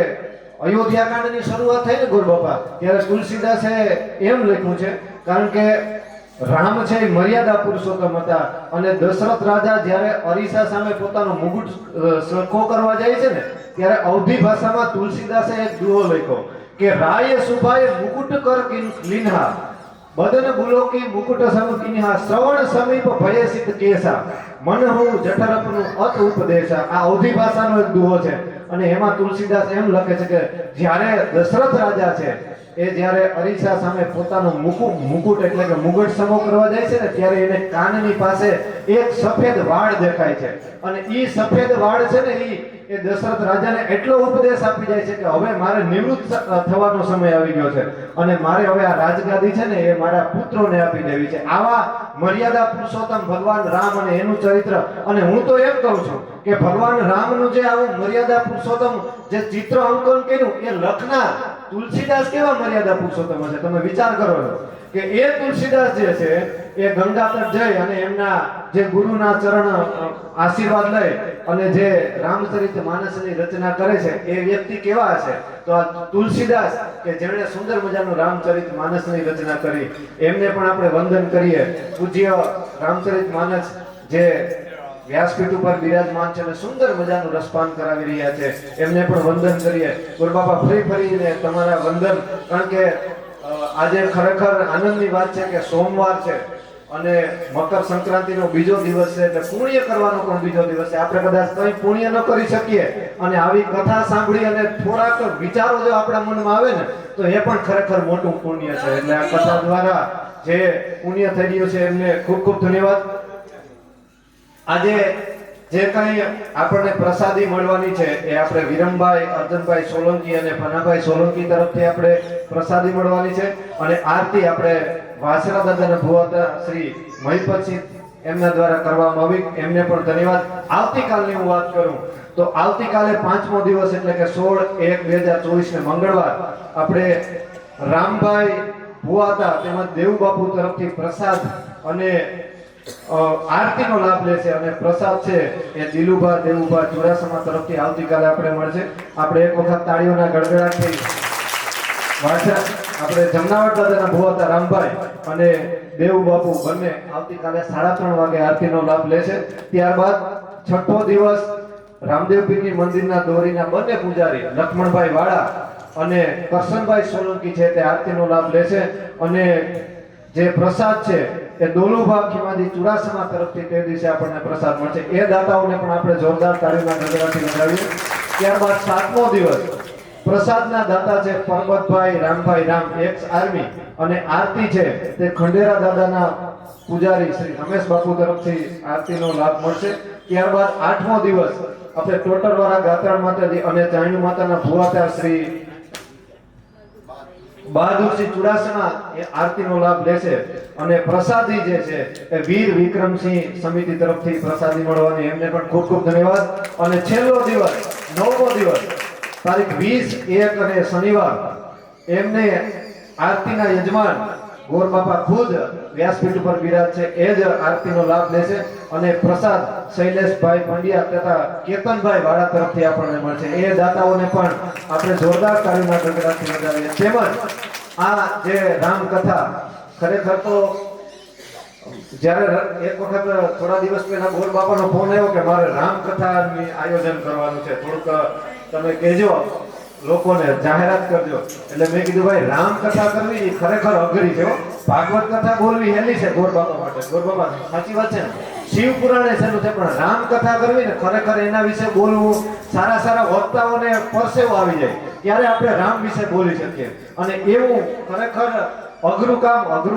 અયોધ્યાકાંડની શરૂઆત થઈ ને ગુરુબાપા ત્યારે તુલસીદાસે એમ લખ્યું છે, કારણ કે રામ છે એ મર્યાદા પુરુષોત્તમ હતા અને દશરથ રાજા જ્યારે અરીસા સામે પોતાનો મુગુટ સરખો કરવા જાય છે ને ત્યારે અવધી ભાષામાં તુલસીદાસે એક દુહો લખ્યો કે રાય સુભાય મુકુટ કર લીન્હા બદન બુલોકી મુકુટ સમ કિન્હા શ્રવણ સમીપ ભયસિત કેસા મન હું જઠરપનું અત ઉપદેશા. આ અવધી ભાષાનો એક દુહો છે અને એમાં તુલસીદાસ એમ લખે છે કે જ્યારે દશરથ રાજા છે એ જ્યારે અરીસા સામે પોતાનો મુકુટ એટલે કે મુગટ સમો કરવા જાય છે ને ત્યારે એને કાનની પાસે એક સફેદ વાળ દેખાય છે અને ઈ સફેદ વાળ છે ને એ દશરથ રાજાને એટલો ઉપદેશ આપી જાય છે કે હવે મારે નિવૃત્ત થવાનો સમય આવી ગયો છે અને મારે હવે આ રાજગાદી છે ને એ મારા પુત્રોને આપી દેવી છે. આવા મર્યાદા પુરુષોત્તમ ભગવાન રામ અને એનું ચરિત્ર. અને હું તો એમ કહું છું કે ભગવાન રામનું જે આવું મર્યાદા પુરુષોત્તમ જે ચિત્ર અંકન કર્યું એ લખનાર તુલસીદાસ કેવા મર્યાદા પુરુષોત્તમ હશે તમે વિચાર કરો કે એ તુલસીદાસ જે છે એ ગંગા તટ જઈ અને એમના જે ગુરુના ચરણ આશીર્વાદ લઈ અને જે રામચરિત માનસની રચના કરે છે એ વ્યક્તિ કેવા હશે? તો આ તુલસીદાસ કે જેણે સુંદર મજાનું રામચરિત માનસની રચના કરી એમને પણ આપણે વંદન કરીએ. પૂજ્ય રામચરિત માનસ જે વ્યાસપીઠ ઉપર બિરાજમાન છે અને સુંદર મજાનું રસપાન કરાવી રહ્યા છે એમને પણ વંદન કરીએ. ગુરુબાપા ફરીને તમારા વંદન, કારણ કે આજે ખરેખર આનંદની વાત છે કે સોમવાર છે અને મકર સંક્રાંતિનો બીજો દિવસ છે એટલે પુણ્ય કરવાનો પણ બીજો દિવસ છે. આપણે કદાચ કંઈ પુણ્ય ન કરી શકીએ અને આવી કથા સાંભળી અને થોડાક વિચારો જો આપણા મનમાં આવે ને તો એ પણ ખરેખર મોટું પુણ્ય છે. એટલે આ કથા દ્વારા જે પુણ્ય થઈ રહ્યું છે એમને ખૂબ ખૂબ ધન્યવાદ. આજે જે કંઈ આપણને પ્રસાદી મળવાની છે એ આપણે વિરમભાઈ, અર્જનભાઈ સોલંકી અને ફનાભાઈ સોલંકી તરફથી આપણે પ્રસાદી મળવાની છે અને આરતી આપણે વાસરા દાદાના ભુવાતા શ્રી મહિપતસિંહ એમના દ્વારા કરવામાં આવી. એમને પણ ધન્યવાદ. આવતીકાલની હું વાત કરું તો આવતીકાલે 5મો દિવસ એટલે કે 16/1/2024 ને મંગળવાર આપણે રામભાઈ ભુવાતા તેમજ દેવબાપુ તરફથી પ્રસાદ અને આરતીનો લાભ લેશે અને પ્રસાદ છે એ દિલુભા દેવુભા ચુડાસમા તરફથી આવતીકાલે આપણે મળશે. આપણે એક વખત તાળીઓના ગડગડાટથી આપણે જમનાવટ દાદાના ભુવાતા રામભાઈ અને દેવુબાપુ બંને આવતીકાલે 3:30 વાગે આરતીનો લાભ લેશે. ત્યારબાદ 6થો દિવસ રામદેવપીરની મંદિરના દોરીના બંને પૂજારી લક્ષ્મણભાઈ વાળા અને કરશનભાઈ સોલંકી છે તે આરતીનો લાભ લેશે અને જે પ્રસાદ છે એ દોલુભા ખીમાજી ચુડાસમા તરફથી તે દિવસે આપણને પ્રસાદ મળશે. એ દાતાઓને પણ આપણે જોરદાર તાળીઓના ગગડાથી વધાવીએ. ત્યારબાદ 7મો દિવસ પ્રસાદના દાતા છે પરબતભાઈ રામભાઈ રામ એક્સ આર્મી અને આરતી છે તે ખંડેરા દાદાના પૂજારી શ્રી રમેશ બાપુ તરફથી આરતીનો લાભ મળશે. ત્યારબાદ 8મો દિવસ આપણે ટોટરવાળા ગાત્રાળ માતાજી અને ચાણ્યુ માતાના ભુવાતા શ્રી બહાદુરસિંહ ચુડાસમા એ આરતીનો લાભ લેશે અને પ્રસાદી જે છે એ વીર વિક્રમસિંહ સમિતિ તરફથી પ્રસાદી મળવાની એમને પણ ખૂબ ખૂબ ધન્યવાદ. અને છેલ્લો દિવસ 9મો દિવસ તારીખ 20/1 અને શનિવાર એમને આરતીના યજમાન ગોર બાપા ખુદ વ્યાસપીઠ ઉપર બિરાજ છે એ જ આરતીનો લાભ લેશે અને પ્રસાદ શૈલેષભાઈ પંડ્યા તથા કેતનભાઈ વાળા તરફથી આપણને મળશે. એ દાતાઓને પણ આપણે જોરદાર તાળીઓના ગગડાથી વધાવીએ. તેમજ આ જે રામકથા ખરેખર તો જ્યારે એક વખત થોડા દિવસ પહેલા ગોર બાપાનો ફોન આવ્યો કે મારે રામકથાની આયોજન કરવાનું છે, થોડુંક તમે કહેજો લોકોને જાહેરાત કરજો. એટલે મેં કીધું ભાઈ રામકથા કરવી ખરેખર અઘરી છે. ભાગવત કથા બોલવી હેલી છે ગોર બાપા માટે. ગોર બાપા સાચી વાત છે ને, શિવ પુરાણે છેલ્લું છે, પણ રામકથા કરવી ને ખરેખર એના વિશે બોલવું, સારા સારા વક્તાઓને પરસેવો આવી જાય ત્યારે આપણે રામ વિશે બોલી શકીએ. અને એવું ખરેખર અઘરું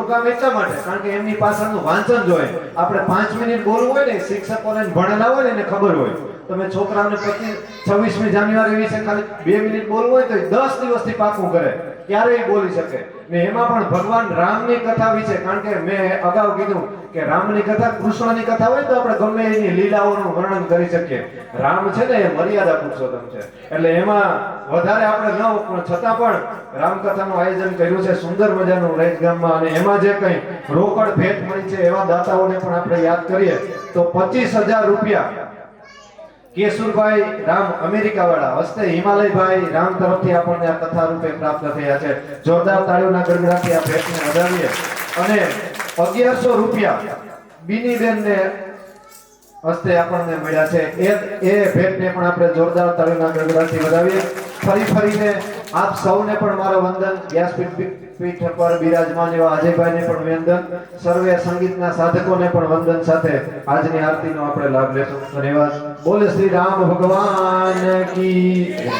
કામ એટલા માટે કારણ કે એમની પાછળનું વાંચન જોઈએ. આપણે 5 મિનિટ બોલવું હોય ને, શિક્ષકોને ભણેલા હોય ને એને ખબર હોય. તમે છોકરાઓને 26મી જાન્યુઆરી વિશે ખાલી 2 મિનિટ બોલવું હોય તો 10 દિવસથી પાકું કરે ક્યારેય બોલી શકે. ને એમાં પણ ભગવાન રામની કથા વિશે, કારણ કે મેં અગાઉ કીધું કે રામની કથા કૃષ્ણની કથા હોય તો આપણે ગમે એની લીલાઓનું વર્ણન કરી શકીએ. રામ છે ને એ મર્યાદા પુરુષોત્તમ છે, એટલે એમાં વધારે આપણે ન પણ છતાં પણ રામકથાનું આયોજન કર્યું છે સુંદર મજાનું રૈત ગામમાં. અને એમાં જે કંઈ રોકડ ભેટ મળી છે એવા દાતાઓને પણ આપણે યાદ કરીએ તો 25,000 રૂપિયા કેશુરભાઈ રામ અમેરિકા વાળા હસ્તે હિમાલયભાઈ રામ તરફથી આપણને આ કથા રૂપે પ્રાપ્ત થયા છે. જોરદાર તાળીઓના ગડગડાથી આ ભેટને વધાવીએ. અને 1100 રૂપિયા બીનીબેન ને હસ્તે આપણને મળ્યા છે. એ ભેટને પણ આપણે જોરદાર તાળીઓના ગડગડાથી વધાવીએ. ફરીને આપ સૌને પણ મારો વંદન. વ્યાસપીઠ પર બિરાજમાન એવા અજયભાઈને પણ વંદન. સર્વે સંગીતના સાધકોને પણ વંદન સાથે આજની આરતીનો આપણે લાભ લેશું. ધન્યવાદ. બોલે શ્રી રામ ભગવાન કી જય.